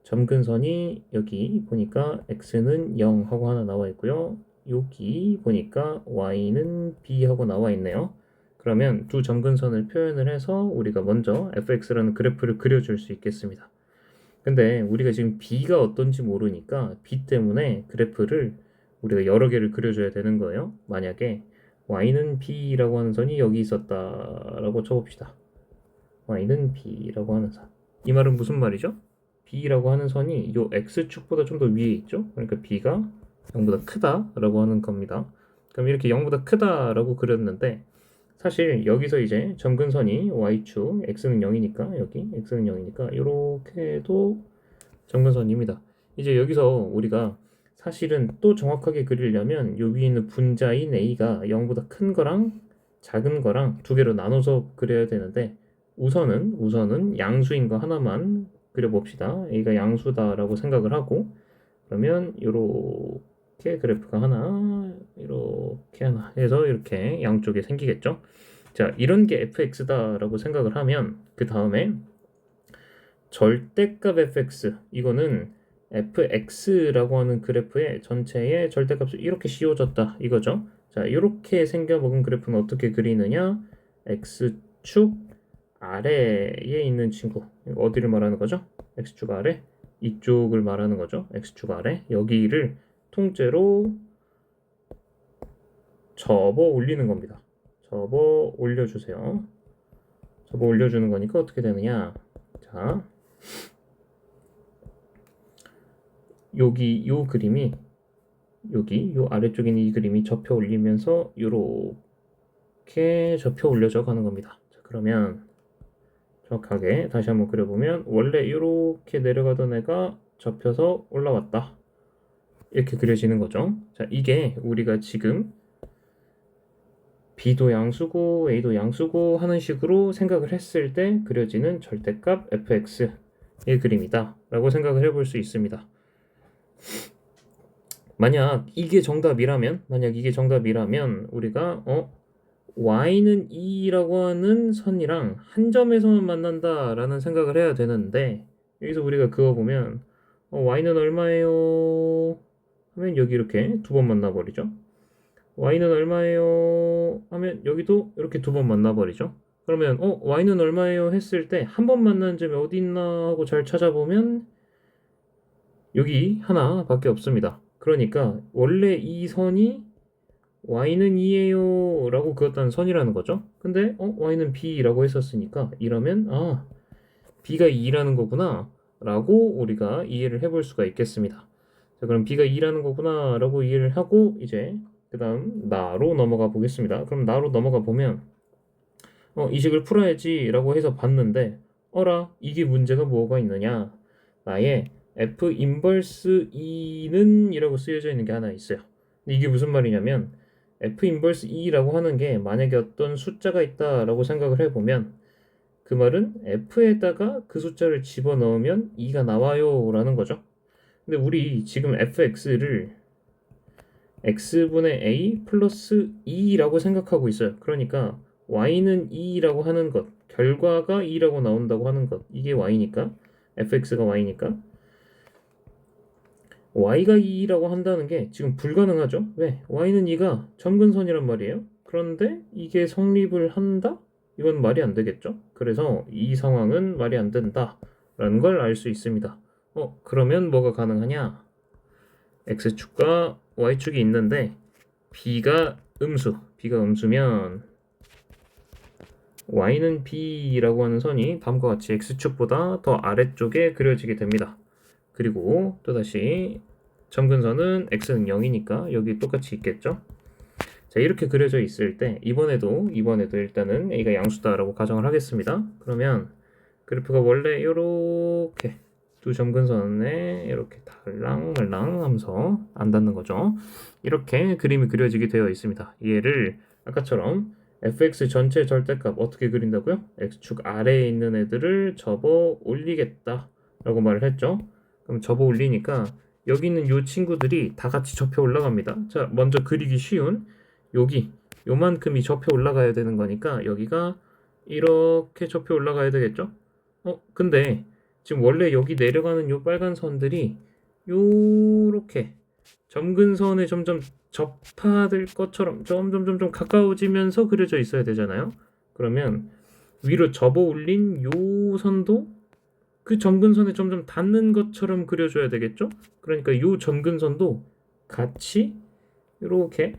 점근선이 여기 보니까 x는 0 하고 하나 나와 있고요. 여기 보니까 y는 b 하고 나와 있네요. 그러면 두 점근선을 표현을 해서 우리가 먼저 fx라는 그래프를 그려줄 수 있겠습니다. 근데 우리가 지금 b가 어떤지 모르니까 b 때문에 그래프를 우리가 여러 개를 그려줘야 되는 거예요. 만약에 y는 b라고 하는 선이 여기 있었다라고 쳐봅시다. y는 b라고 하는 선. 이 말은 무슨 말이죠? b라고 하는 선이 요 x축보다 좀 더 위에 있죠? 그러니까 b가 0보다 크다라고 하는 겁니다. 그럼 이렇게 0보다 크다라고 그렸는데 사실 여기서 이제 점근선이 y축, x는 0이니까 여기 x는 0이니까 이렇게 해도 점근선입니다. 이제 여기서 우리가 사실은 또 정확하게 그리려면 요 위에 있는 분자인 a가 0보다 큰 거랑 작은 거랑 두 개로 나눠서 그려야 되는데 우선은 양수인 거 하나만 그려봅시다. a가 양수다라고 생각을 하고 그러면 이렇게 그래프가 하나 이렇게 하나 해서 이렇게 양쪽에 생기겠죠. 자, 이런 게 fx다라고 생각을 하면 그 다음에 절대값 fx 이거는 fx라고 하는 그래프의 전체의 절대값을 이렇게 씌워줬다 이거죠. 자, 이렇게 생겨먹은 그래프는 어떻게 그리느냐? x축 아래에 있는 친구 어디를 말하는 거죠? x축 아래 이쪽을 말하는 거죠. x축 아래 여기를 통째로 접어 올리는 겁니다. 접어 올려주세요. 접어 올려주는 거니까 어떻게 되느냐? 자, 여기 요 그림이 여기 요 아래쪽에 있는 이 그림이 접혀 올리면서 요렇게 접혀 올려져 가는 겁니다. 자, 그러면 정확하게 다시 한번 그려보면 원래 이렇게 내려가던 애가 접혀서 올라왔다. 이렇게 그려지는 거죠. 자, 이게 우리가 지금 b도 양수고 a도 양수고 하는 식으로 생각을 했을 때 그려지는 절대값 fx의 그림이다 라고 생각을 해볼 수 있습니다. 만약 이게 정답이라면 우리가 y는 2라고 하는 선이랑 한 점에서만 만난다 라는 생각을 해야 되는데 여기서 우리가 그거 보면 y는 얼마예요? 하면 여기 이렇게 두 번 만나버리죠. y는 얼마예요? 하면 여기도 이렇게 두 번 만나버리죠. 그러면 y는 얼마예요? 했을 때 한 번 만나는 점이 어디 있나 하고 잘 찾아보면 여기 하나밖에 없습니다. 그러니까 원래 이 선이 y는 2예요 라고 그었다는 선이라는 거죠. 근데 y는 b라고 했었으니까 이러면 b가 2라는 거구나 라고 우리가 이해를 해볼 수가 있겠습니다. 자, 그럼 b가 2라는 거구나 라고 이해를 하고 이제 그 다음 나로 넘어가 보겠습니다. 그럼 나로 넘어가 보면 이 식을 풀어야지 라고 해서 봤는데 어라 이게 문제가 뭐가 있느냐 나의 f 인버스 2는 이라고 쓰여져 있는 게 하나 있어요. 근데 이게 무슨 말이냐면 f 인버스 2라고 하는 게 만약에 어떤 숫자가 있다라고 생각을 해보면 그 말은 f에다가 그 숫자를 집어넣으면 2가 나와요 라는 거죠. 근데 우리 지금 fx를 x분의 a 플러스 2라고 생각하고 있어요. 그러니까 y는 2라고 하는 것, 결과가 2라고 나온다고 하는 것, 이게 y니까 fx가 y니까 y가 2라고 한다는 게 지금 불가능하죠. 왜? y는 2가 점근선이란 말이에요. 그런데 이게 성립을 한다? 이건 말이 안 되겠죠. 그래서 이 상황은 말이 안 된다라는 걸 알 수 있습니다. 그러면 뭐가 가능하냐? x축과 y축이 있는데 b가 음수면 y는 b라고 하는 선이 다음과 같이 x축보다 더 아래쪽에 그려지게 됩니다. 그리고 또다시 점근선은 x는 0이니까 여기 똑같이 있겠죠. 자, 이렇게 그려져 있을 때 이번에도 일단은 a가 양수다라고 가정을 하겠습니다. 그러면 그래프가 원래 이렇게 두 점근선에 이렇게 달랑말랑 하면서 안 닿는 거죠. 이렇게 그림이 그려지게 되어 있습니다. 얘를 아까처럼 fx 전체 절대값 어떻게 그린다고요? x축 아래에 있는 애들을 접어 올리겠다 라고 말을 했죠. 그럼 접어 올리니까 여기 있는 요 친구들이 다 같이 접혀 올라갑니다. 자, 먼저 그리기 쉬운 여기 요만큼이 접혀 올라가야 되는 거니까 여기가 이렇게 접혀 올라가야 되겠죠? 근데 지금 원래 여기 내려가는 요 빨간 선들이 요렇게 점근선에 점점 접하될 것처럼 점점 가까워지면서 그려져 있어야 되잖아요. 그러면 위로 접어 올린 요 선도 그 점근선에 점점 닿는 것처럼 그려줘야 되겠죠? 그러니까 요 점근선도 같이 이렇게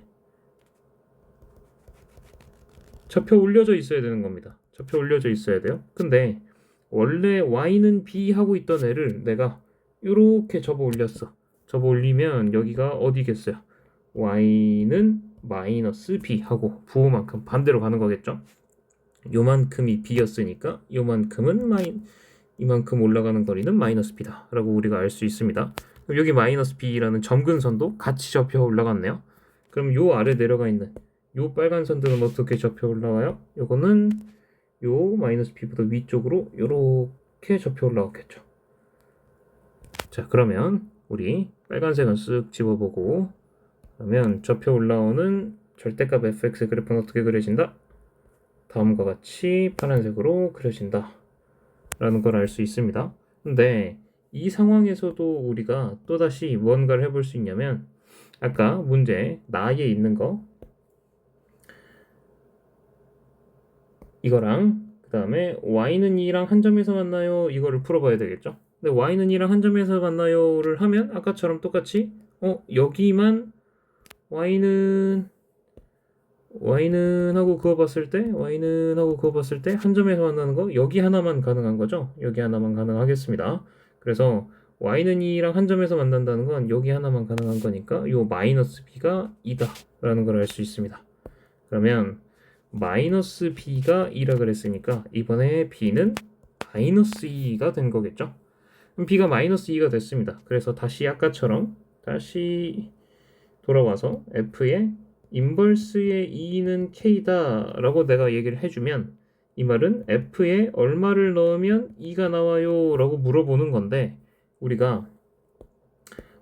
접혀 올려져 있어야 되는 겁니다. 접혀 올려져 있어야 돼요. 근데 원래 y는 b 하고 있던 애를 내가 이렇게 접어 올렸어. 접어 올리면 여기가 어디겠어요? y는 마이너스 b 하고 부호만큼 반대로 가는 거겠죠? 요만큼이 b였으니까 요만큼은 이만큼 올라가는 거리는 마이너스 b다 라고 우리가 알 수 있습니다. 그럼 여기 마이너스 b라는 점근선도 같이 접혀 올라갔네요. 그럼 요 아래 내려가 있는 요 빨간 선들은 어떻게 접혀 올라와요? 요거는 요 마이너스 b보다 위쪽으로 요렇게 접혀 올라왔겠죠. 자, 그러면 우리 빨간색은 쓱 집어보고 그러면 접혀 올라오는 절대값 fx의 그래프는 어떻게 그려진다? 다음과 같이 파란색으로 그려진다 라는 걸 알 수 있습니다. 근데 이 상황에서도 우리가 또다시 뭔가를 해볼 수 있냐면 아까 문제 나에 있는 거 이거랑 그 다음에 y는 2랑 한 점에서 만나요 이거를 풀어봐야 되겠죠. 근데 y는 2랑 한 점에서 만나요를 하면 아까처럼 똑같이 여기만 y는 하고 그어봤을 때 한 점에서 만나는 거 여기 하나만 가능한 거죠. 여기 하나만 가능하겠습니다. 그래서 y는 2랑 한 점에서 만난다는 건 여기 하나만 가능한 거니까 요 마이너스 b가 2다 라는 걸 알 수 있습니다. 그러면 마이너스 b가 2라 그랬으니까 이번에 b는 마이너스 2가 된 거겠죠. 그럼 b가 마이너스 2가 됐습니다. 그래서 다시 아까처럼 다시 돌아와서 f의 인버스의 2는 k다 라고 내가 얘기를 해주면 이 말은 f에 얼마를 넣으면 2가 나와요 라고 물어보는 건데 우리가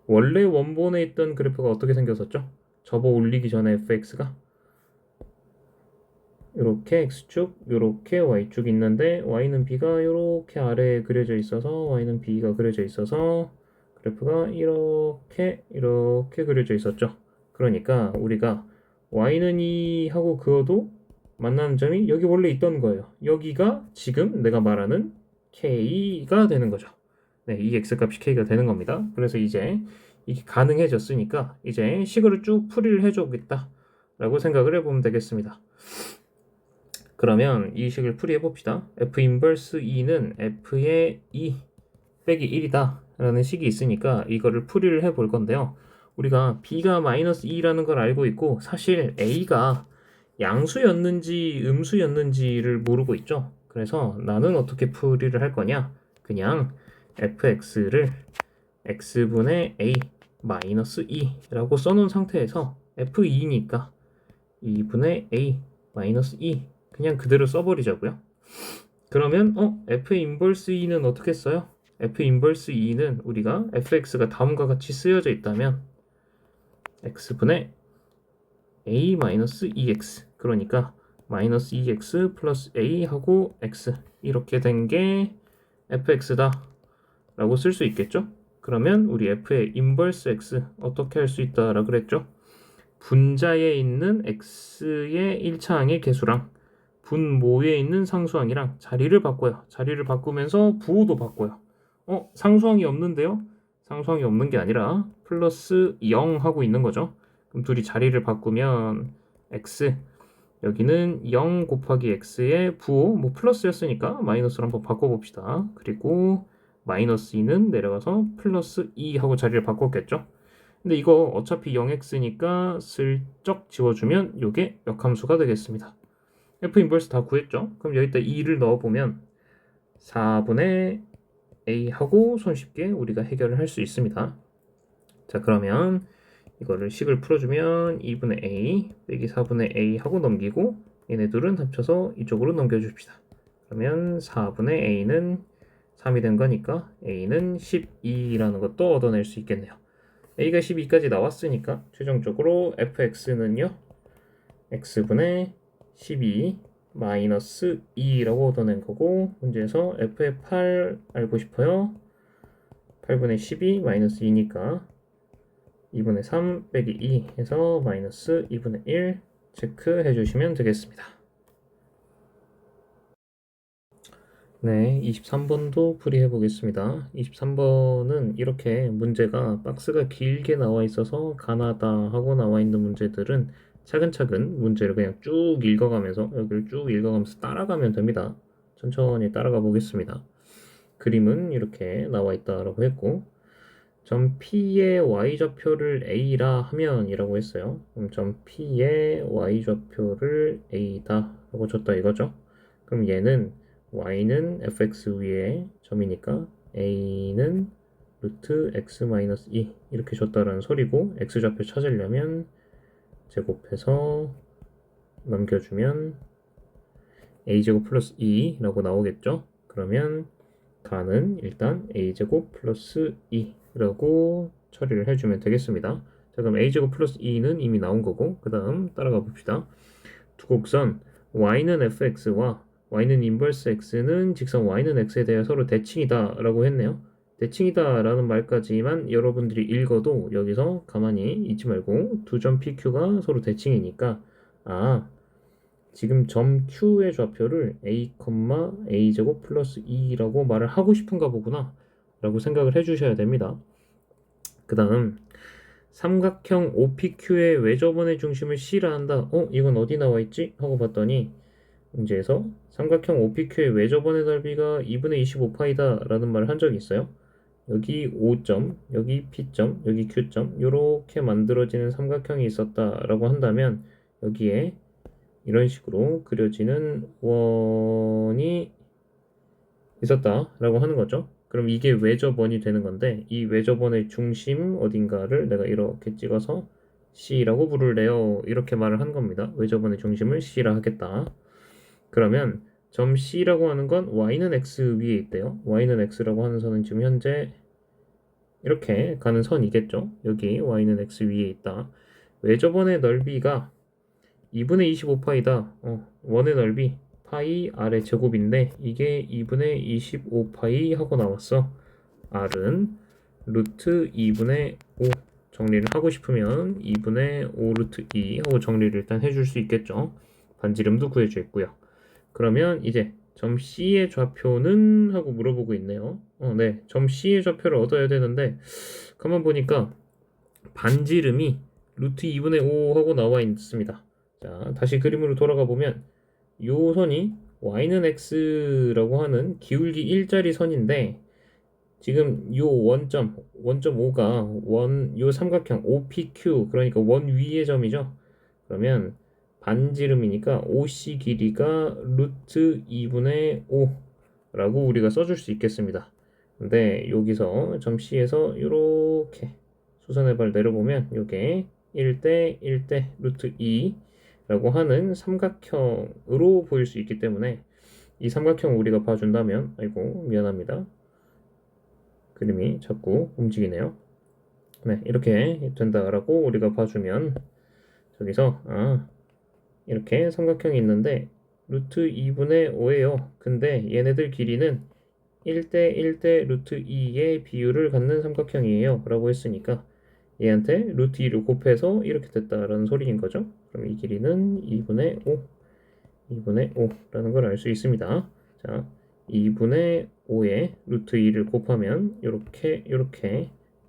원래 원본에 있던 그래프가 어떻게 생겼었죠? 접어 올리기 전에 fx가 이렇게 x축, 이렇게 y축 있는데 y는 b가 이렇게 아래에 그려져 있어서 y는 b가 그려져 있어서 그래프가 이렇게 그려져 있었죠. 그러니까 우리가 y는 2 하고 그어도 만나는 점이 여기 원래 있던 거예요. 여기가 지금 내가 말하는 k가 되는 거죠. 네, 이 x값이 k가 되는 겁니다. 그래서 이제 이게 가능해졌으니까 이제 식으로 쭉 풀이를 해주겠다 라고 생각을 해보면 되겠습니다. 그러면 이 식을 풀이해 봅시다. f 인버스 2는 f의 2 빼기 1이다 라는 식이 있으니까 이거를 풀이를 해 볼 건데요. 우리가 b가 마이너스 2라는 걸 알고 있고 사실 a가 양수였는지 음수였는지를 모르고 있죠. 그래서 나는 어떻게 풀이를 할 거냐? 그냥 fx를 x분의 a 마이너스 2라고 써놓은 상태에서 f2니까 2분의 a 마이너스 2 그냥 그대로 써버리자고요. 그러면 f 인버스 2는 어떻게 써요? f 인버스 2는 우리가 fx가 다음과 같이 쓰여져 있다면 x분의 a 마이너스 2x 그러니까 마이너스 2x 플러스 a 하고 x 이렇게 된 게 fx다 라고 쓸 수 있겠죠? 그러면 우리 f의 인버스 x 어떻게 할 수 있다 라 그랬죠? 분자에 있는 x의 1차항의 개수랑 분모에 있는 상수항이랑 자리를 바꿔요. 자리를 바꾸면서 부호도 바꿔요. 상수항이 없는데요? 상수항이 없는 게 아니라 플러스 0 하고 있는 거죠. 그럼 둘이 자리를 바꾸면 x 여기는 0 곱하기 x의 부호 뭐 플러스였으니까 마이너스로 한번 바꿔봅시다. 그리고 마이너스 2는 내려가서 플러스 2 하고 자리를 바꿨겠죠. 근데 이거 어차피 0x니까 슬쩍 지워주면 이게 역함수가 되겠습니다. f 인버스 다 구했죠? 그럼 여기다 2를 넣어보면 4분의 a 하고 손쉽게 우리가 해결을 할 수 있습니다. 자, 그러면 이거를 식을 풀어주면 2분의 a 빼기 4분의 a 하고 넘기고 얘네 둘은 합쳐서 이쪽으로 넘겨줍시다. 그러면 4분의 a는 3이 된 거니까 a는 12라는 것도 얻어낼 수 있겠네요. a가 12까지 나왔으니까 최종적으로 fx는요 x분의 12 마이너스 2라고 얻어낸 거고 문제에서 f의 8 알고 싶어요. 8분의 12 마이너스 2니까 2분의 3 빼기 2 해서 마이너스 2분의 1 체크해 주시면 되겠습니다. 네, 23번도 풀이해 보겠습니다. 23번은 이렇게 문제가 박스가 길게 나와 있어서 가나다 하고 나와 있는 문제들은 차근차근 문제를 그냥 쭉 읽어가면서 여기를 쭉 읽어가면서 따라가면 됩니다. 천천히 따라가 보겠습니다. 그림은 이렇게 나와 있다라고 했고 점 P의 y좌표를 A라 하면 이라고 했어요. 그럼 점 P의 y좌표를 A다 라고 줬다 이거죠. 그럼 얘는 y는 fx 위에 점이니까 a는 루트 x-2 이렇게 줬다라는 소리고 x좌표 찾으려면 제곱해서 넘겨주면 a제곱 플러스 2라고 나오겠죠. 그러면 가는 일단 a제곱 플러스 2라고 처리를 해주면 되겠습니다. 자, 그럼 a제곱 플러스 2는 이미 나온 거고 그 다음 따라가 봅시다. 두 곡선 y는 fx와 y는 인버스 x는 직선 y는 x에 대해 서로 대칭이다 라고 했네요. 대칭이다 라는 말까지만 여러분들이 읽어도 여기서 가만히 있지 말고 두 점 PQ가 서로 대칭이니까 지금 점 Q의 좌표를 a, a제곱 플러스 2라고 말을 하고 싶은가 보구나 라고 생각을 해주셔야 됩니다. 그 다음 삼각형 OPQ의 외접원의 중심을 C라 한다. 이건 어디 나와 있지? 하고 봤더니 문제에서 삼각형 OPQ의 외접원의 넓이가 2분의 25파이다 라는 말을 한 적이 있어요. 여기 O점, 여기 P점, 여기 Q점 이렇게 만들어지는 삼각형이 있었다 라고 한다면 여기에 이런 식으로 그려지는 원이 있었다 라고 하는 거죠. 그럼 이게 외접원이 되는 건데 이 외접원의 중심 어딘가를 내가 이렇게 찍어서 C라고 부를래요. 이렇게 말을 한 겁니다. 외접원의 중심을 C라 하겠다. 그러면 점 C라고 하는 건 y는 x 위에 있대요. y는 x라고 하는 선은 지금 현재 이렇게 가는 선이겠죠. 여기 y는 x 위에 있다. 외접원의 넓이가 2분의 25파이다. 원의 넓이 파이 r의 제곱인데 이게 2분의 25파이 하고 나왔어. r은 루트 2분의 5 정리를 하고 싶으면 2분의 5 루트 2 하고 정리를 일단 해줄 수 있겠죠. 반지름도 구해져 있고요. 그러면 이제 점 C의 좌표는 하고 물어보고 있네요. 네, 점 C의 좌표를 얻어야 되는데 가만 보니까 반지름이 루트 2분의 5 하고 나와 있습니다. 자, 다시 그림으로 돌아가 보면 요 선이 y는 x라고 하는 기울기 1짜리 선인데 지금 요 원점 5가 요 삼각형 OPQ 그러니까 원 위의 점이죠. 그러면 반지름이니까 OC 길이가 루트 2분의 5라고 우리가 써줄 수 있겠습니다. 근데 여기서 점 C에서 이렇게 수선의 발 내려보면 요게 1대 1대 루트 2라고 하는 삼각형으로 보일 수 있기 때문에 이 삼각형 우리가 봐준다면 아이고 미안합니다. 그림이 자꾸 움직이네요. 네, 이렇게 된다라고 우리가 봐주면 저기서 이렇게 삼각형이 있는데 루트 2분의 5예요. 근데 얘네들 길이는 1대 1대 루트 2의 비율을 갖는 삼각형이에요. 라고 했으니까 얘한테 루트 2를 곱해서 이렇게 됐다라는 소리인 거죠. 그럼 이 길이는 2분의 5라는 걸 알 수 있습니다. 자, 2분의 5에 루트 2를 곱하면 이렇게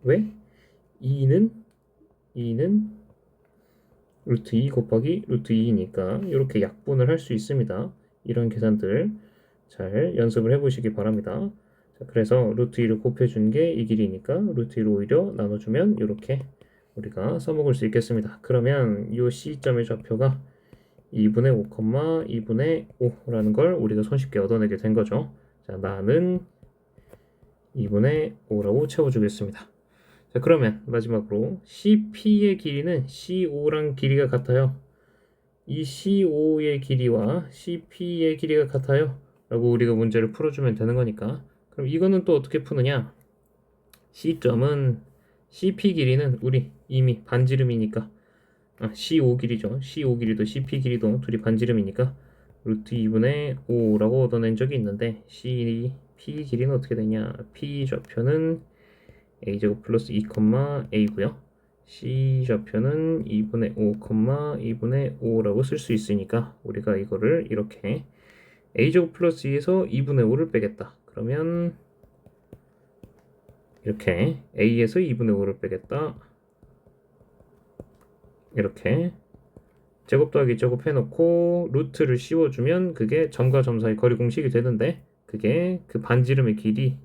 왜? 2는 루트 2 곱하기 루트 2니까 이렇게 약분을 할 수 있습니다. 이런 계산들 잘 연습을 해보시기 바랍니다. 자, 그래서 루트 2를 곱해준 게 이 길이니까 루트 2를 오히려 나눠주면 이렇게 우리가 써먹을 수 있겠습니다. 그러면 이 C점의 좌표가 2분의 5, 2분의 5라는 걸 우리가 손쉽게 얻어내게 된 거죠. 자, 나는 2분의 5라고 채워주겠습니다. 자, 그러면 마지막으로 CP의 길이는 C5랑 길이가 같아요. 이 C5의 길이와 CP의 길이가 같아요. 라고 우리가 문제를 풀어주면 되는 거니까. 그럼 이거는 또 어떻게 푸느냐? C점은 CP 길이는 우리 이미 반지름이니까 C5 길이죠. C5 길이도 CP 길이도 둘이 반지름이니까 루트 2분의 5라고 얻어낸 적이 있는데 CP 길이는 어떻게 되냐? P 좌표는 a제곱 플러스 2, a고요. C 좌표는 2분의 5, 2분의 5라고 쓸 수 있으니까 우리가 이거를 이렇게 a제곱 플러스 2에서 2분의 5를 빼겠다. 그러면 이렇게 a에서 2분의 5를 빼겠다. 이렇게 제곱 더하기 제곱 해놓고 루트를 씌워주면 그게 점과 점 사이 거리 공식이 되는데 그게 그 반지름의 길이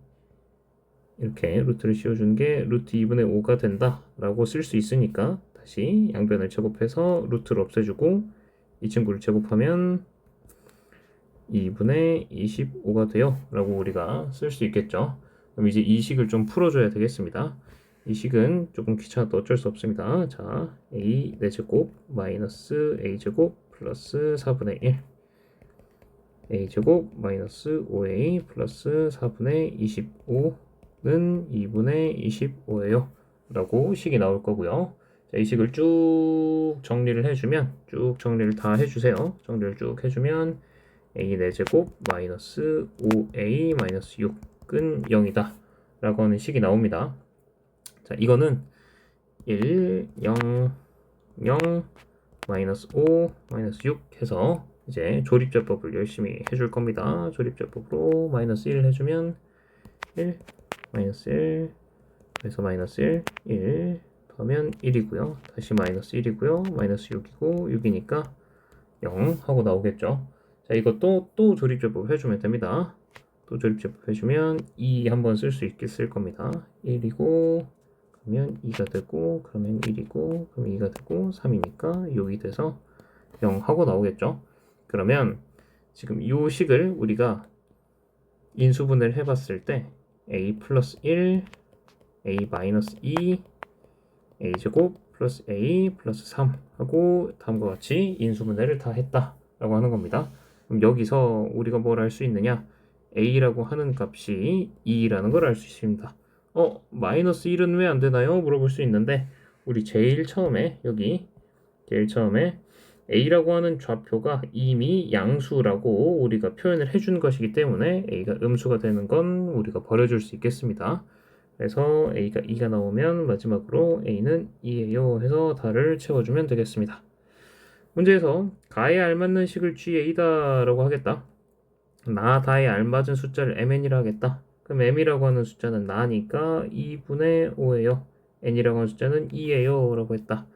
이렇게 루트를 씌워준 게 루트 2분의 5가 된다 라고 쓸 수 있으니까 다시 양변을 제곱해서 루트를 없애주고 이 친구를 제곱하면 2분의 25가 돼요 라고 우리가 쓸 수 있겠죠. 그럼 이제 이 식을 좀 풀어줘야 되겠습니다. 이 식은 조금 귀찮아도 어쩔 수 없습니다. 자, a 4제곱 마이너스 a제곱 플러스 4분의 1 a제곱 마이너스 5a 플러스 4분의 25는 2분의 25예요 라고 식이 나올 거고요. 자, 이 식을 쭉 정리를 해주면 쭉 정리를 다 해주세요. 정리를 쭉 해주면 a 4제곱 마이너스 5a 마이너스 6은 0이다 라고 하는 식이 나옵니다. 자, 이거는 1, 0, 0, 마이너스 5, 마이너스 6 해서 이제 조립제법을 열심히 해줄 겁니다. 조립제법으로 마이너스 1 해주면 1, 마이너스 1, 그래서 마이너스 1, 1 더하면 1이고요. 다시 마이너스 1이고요. 마이너스 6이고 6이니까 0 하고 나오겠죠. 자, 이것도 또 조립제법 해주면 됩니다. 또 조립제법 해주면 2 한번 쓸 수 있을 겁니다. 1이고 그러면 2가 되고 그러면 1이고 그러면 2가 되고 3이니까 6이 돼서 0 하고 나오겠죠. 그러면 지금 이 식을 우리가 인수분해를 해봤을 때 a 플러스 1, a 마이너스 2, a제곱 플러스 a 플러스 3 하고 다음과 같이 인수분해를 다 했다 라고 하는 겁니다. 그럼 여기서 우리가 뭘 알 수 있느냐, a라고 하는 값이 2라는 걸 알 수 있습니다. 마이너스 1은 왜 안 되나요? 물어볼 수 있는데 우리 제일 처음에 a라고 하는 좌표가 이미 양수라고 우리가 표현을 해준 것이기 때문에 a가 음수가 되는 건 우리가 버려줄 수 있겠습니다. 그래서 a가 2가 나오면 마지막으로 a는 2예요 해서 다를 채워주면 되겠습니다. 문제에서 가에 알맞는 식을 GA다 라고 하겠다. 나 다에 알맞은 숫자를 mn이라 하겠다. 그럼 m이라고 하는 숫자는 나니까 2분의 5예요. n이라고 하는 숫자는 2예요 라고 했다.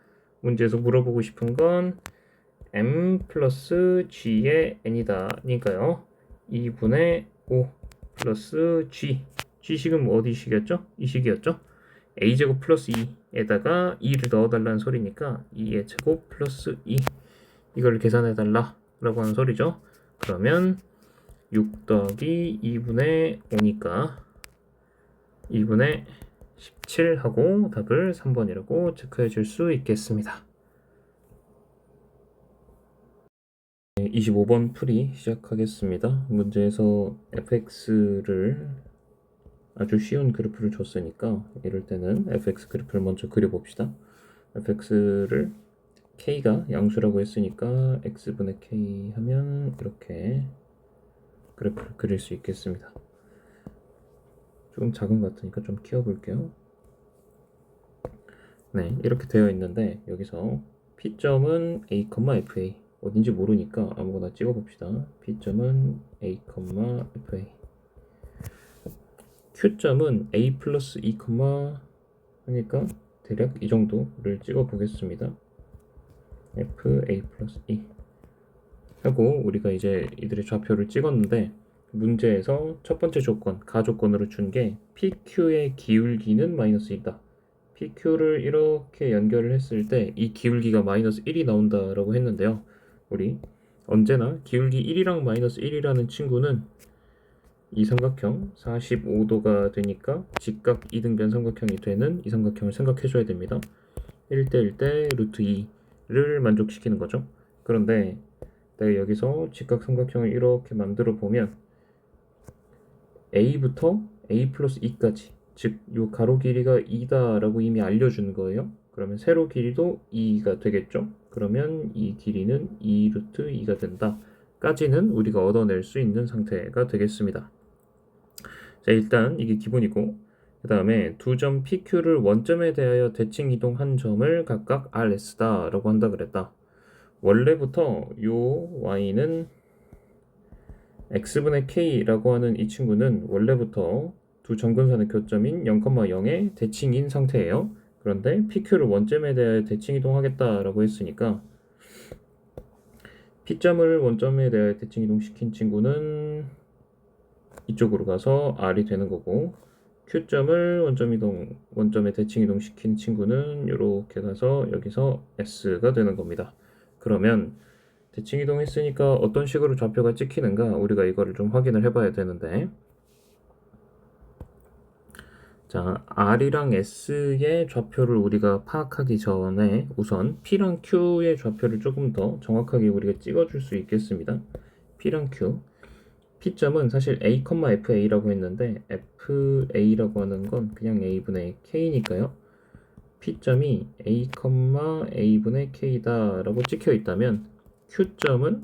문제에서 물어보고 싶은 건 m 플러스 g의 n이다 니까요. 2분의 5 플러스 g식은 어디 식이었죠? 이 식이었죠? a제곱 플러스 2에다가 2를 넣어달라는 소리니까 2의 제곱 플러스 2 이걸 계산해달라 라고 하는 소리죠. 그러면 6 더하기 2분의 5니까 2분의 17 하고 답을 3번이라고 체크해 줄 수 있겠습니다. 25번 풀이 시작하겠습니다. 문제에서 fx를 아주 쉬운 그래프를 줬으니까 이럴 때는 fx 그래프를 먼저 그려봅시다. fx를 k가 양수라고 했으니까 x분의 k 하면 이렇게 그래프를 그릴 수 있겠습니다. 조금 작은 것 같으니까 좀 키워볼게요. 네, 이렇게 되어 있는데 여기서 P점은 a, fa 어딘지 모르니까 아무거나 찍어봅시다. P점은 a, fa Q점은 a 플러스 2, 하니까 대략 이 정도를 찍어보겠습니다. f, a 플러스 2 하고 우리가 이제 이들의 좌표를 찍었는데 문제에서 첫 번째 조건, 가조건으로 준 게 PQ의 기울기는 마이너스 1이다. PQ를 이렇게 연결을 했을 때 이 기울기가 마이너스 1이 나온다라고 했는데요. 우리 언제나 기울기 1이랑 마이너스 1이라는 친구는 이 삼각형 45도가 되니까 직각 이등변 삼각형이 되는 이 삼각형을 생각해줘야 됩니다. 1대 1대 루트 2를 만족시키는 거죠. 그런데 내가 여기서 직각 삼각형을 이렇게 만들어 보면 a부터 a 플러스 2까지 즉 요 가로 길이가 2다 라고 이미 알려준 거예요. 그러면 세로 길이도 2가 되겠죠. 그러면 이 길이는 2 루트 2가 된다 까지는 우리가 얻어낼 수 있는 상태가 되겠습니다. 자, 일단 이게 기본이고 그 다음에 두 점 PQ를 원점에 대하여 대칭 이동한 점을 각각 RS다 라고 한다 그랬다. 원래부터 요 y는 x분의 k라고 하는 이 친구는 원래부터 두 점근선의 교점인 0,0의 대칭인 상태예요. 그런데 PQ를 원점에 대하여 대칭 이동하겠다라고 했으니까 P점을 원점에 대하여 대칭 이동시킨 친구는 이쪽으로 가서 R이 되는 거고, Q점을 원점에 대칭 이동시킨 친구는 이렇게 가서 여기서 S가 되는 겁니다. 그러면 대칭 이동했으니까 어떤 식으로 좌표가 찍히는가 우리가 이거를 좀 확인을 해봐야 되는데, 자, R이랑 S의 좌표를 우리가 파악하기 전에 우선 P랑 Q의 좌표를 조금 더 정확하게 우리가 찍어줄 수 있겠습니다. P랑 Q. P점은 사실 A, FA라고 했는데 FA라고 하는 건 그냥 A분의 K니까요. P점이 A, A분의 K다 라고 찍혀 있다면 Q점은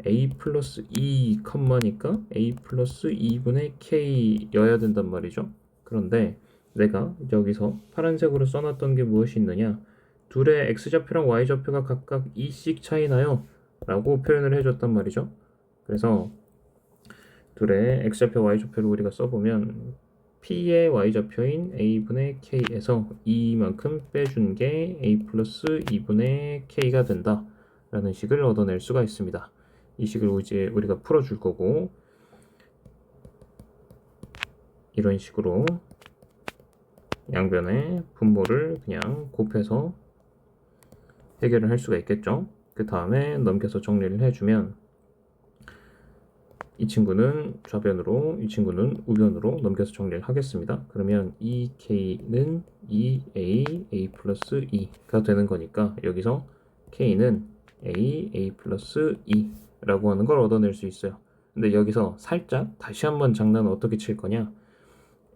A 플러스 2, 니까 A 플러스 2분의 K여야 된단 말이죠. 그런데 내가 여기서 파란색으로 써놨던 게 무엇이 있느냐, 둘의 X좌표랑 Y좌표가 각각 2씩 차이나요 라고 표현을 해줬단 말이죠. 그래서 둘의 X좌표, Y좌표를 우리가 써보면 P의 Y좌표인 A분의 K에서 2만큼 빼준 게 A 플러스 2분의 K가 된다 라는 식을 얻어낼 수가 있습니다. 이 식을 이제 우리가 풀어줄 거고, 이런 식으로 양변의 분모를 그냥 곱해서 해결을 할 수가 있겠죠. 그 다음에 넘겨서 정리를 해주면 이 친구는 좌변으로, 이 친구는 우변으로 넘겨서 정리를 하겠습니다. 그러면 2K는 2A, A 플러스 2가 되는 거니까 여기서 K는 A 플러스 2라고 하는 걸 얻어낼 수 있어요. 근데 여기서 살짝 다시 한번 장난을 어떻게 칠 거냐,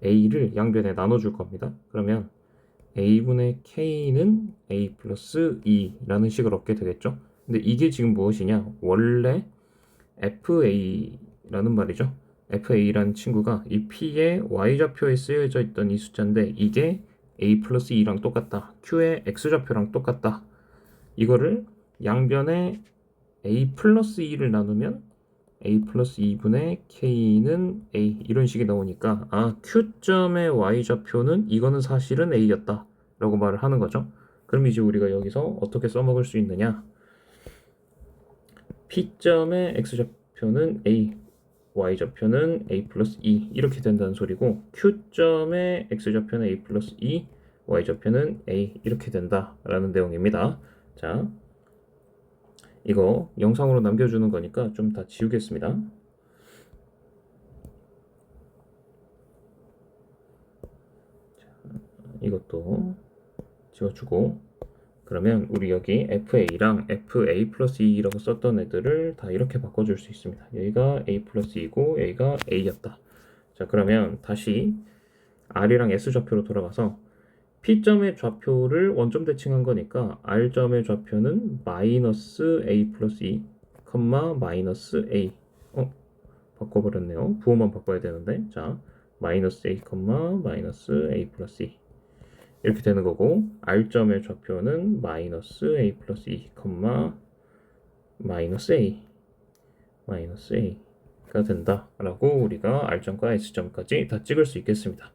A를 양변에 나눠줄 겁니다. 그러면 A분의 K는 A 플러스 2라는 식을 얻게 되겠죠. 근데 이게 지금 무엇이냐, 원래 FA라는 말이죠. FA라는 친구가 이 P의 Y좌표에 쓰여져 있던 이 숫자인데 이게 A 플러스 2랑 똑같다, Q의 X좌표랑 똑같다. 이거를 양변에 A 플러스 2를 나누면 A 플러스 2분의 K는 A, 이런 식이 나오니까 Q점의 Y좌표는 이거는 사실은 A였다 라고 말을 하는 거죠. 그럼 이제 우리가 여기서 어떻게 써먹을 수 있느냐, P점의 X좌표는 A, Y좌표는 A 플러스 2 이렇게 된다는 소리고, Q점의 X좌표는 A 플러스 2, Y좌표는 A 이렇게 된다 라는 내용입니다. 자, 이거 영상으로 남겨주는 거니까 좀 다 지우겠습니다. 자, 이것도 지워주고, 그러면 우리 여기 FA랑 FA 플러스 2라고 썼던 애들을 다 이렇게 바꿔줄 수 있습니다. 여기가 A 플러스 2고 여기가 A였다. 자, 그러면 다시 R이랑 S좌표로 돌아가서 P점의 좌표를 원점 대칭한 거니까 R점의 좌표는 마이너스 A 플러스 2, 마이너스 A. 바꿔버렸네요. 부호만 바꿔야 되는데. 자, 마이너스 A, 마이너스 A 플러스 2. 이렇게 되는 거고, R점의 좌표는 마이너스 A 플러스 2, 마이너스 A가 된다라고 우리가 R점과 S점까지 다 찍을 수 있겠습니다.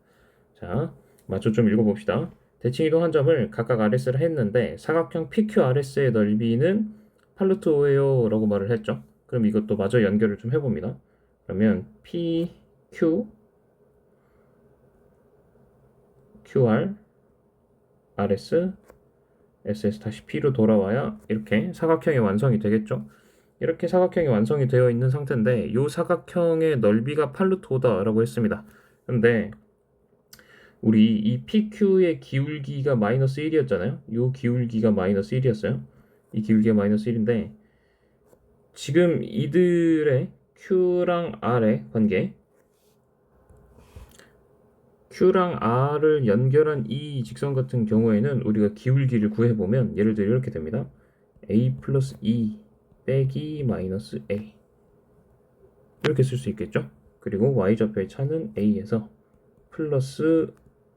자, 마저 좀 읽어봅시다. 대칭 이동한 점을 각각 RS를 했는데 사각형 PQRS의 넓이는 팔루트 5예요 라고 말을 했죠. 그럼 이것도 마저 연결을 좀 해봅니다. 그러면 PQ QR RS SS 다시 P로 돌아와야 이렇게 사각형이 완성이 되겠죠. 이렇게 사각형이 완성이 되어 있는 상태인데 이 사각형의 넓이가 팔루트 5다 라고 했습니다. 근데 우리 이 PQ의 기울기가 마이너스 1이었잖아요. 이 기울기가 마이너스 1이었어요. 이 기울기가 마이너스 1인데 지금 이들의 Q랑 R의 관계, Q랑 R을 연결한 이 직선 같은 경우에는 우리가 기울기를 구해보면 예를 들어 이렇게 됩니다. A 플러스 2 빼기 마이너스 A 이렇게 쓸 수 있겠죠. 그리고 Y좌표의 차는 A에서 플러스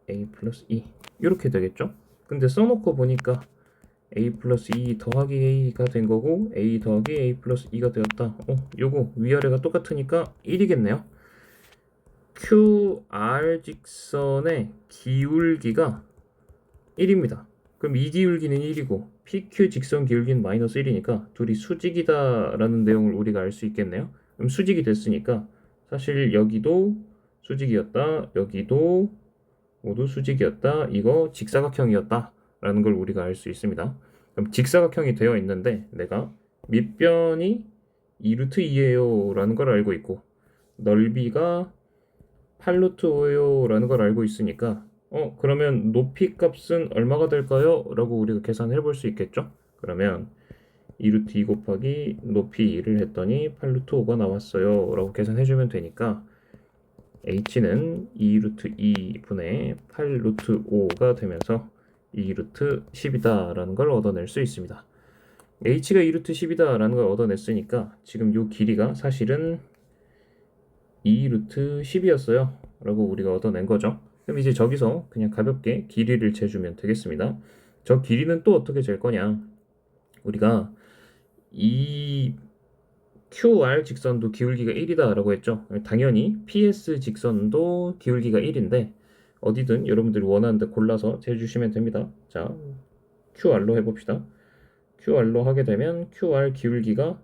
a 플러스 2 이렇게 되겠죠. 근데 써놓고 보니까 a 플러스 2 더하기 a가 된 거고 a 더하기 a 플러스 2가 되었다. 요거 위아래가 똑같으니까 1이겠네요. QR 직선의 기울기가 1입니다. 그럼 이 기울기는 1이고 PQ 직선 기울기는 마이너스 1이니까 둘이 수직이다 라는 내용을 우리가 알 수 있겠네요. 그럼 수직이 됐으니까 사실 여기도 수직이었다, 여기도 모두 수직이었다, 이거 직사각형이었다 라는 걸 우리가 알 수 있습니다. 그럼 직사각형이 되어 있는데 내가 밑변이 2루트 2예요 라는 걸 알고 있고 넓이가 8루트 5예요 라는 걸 알고 있으니까 그러면 높이 값은 얼마가 될까요? 라고 우리가 계산해 볼 수 있겠죠? 그러면 2루트 2 곱하기 높이 2를 했더니 8루트 5가 나왔어요 라고 계산해 주면 되니까 h는 2루트 2분의 8루트 5가 되면서 2루트 10이다 라는 걸 얻어낼 수 있습니다. h가 2루트 10이다 라는 걸 얻어냈으니까 지금 요 길이가 사실은 2루트 10이었어요 라고 우리가 얻어낸 거죠. 그럼 이제 저기서 그냥 가볍게 길이를 재주면 되겠습니다. 저 길이는 또 어떻게 잴 거냐, 우리가 이 QR 직선도 기울기가 1이다 라고 했죠. 당연히 PS 직선도 기울기가 1인데 어디든 여러분들이 원하는 데 골라서 재주시면 됩니다. 자, QR로 해봅시다. QR로 하게 되면 QR 기울기가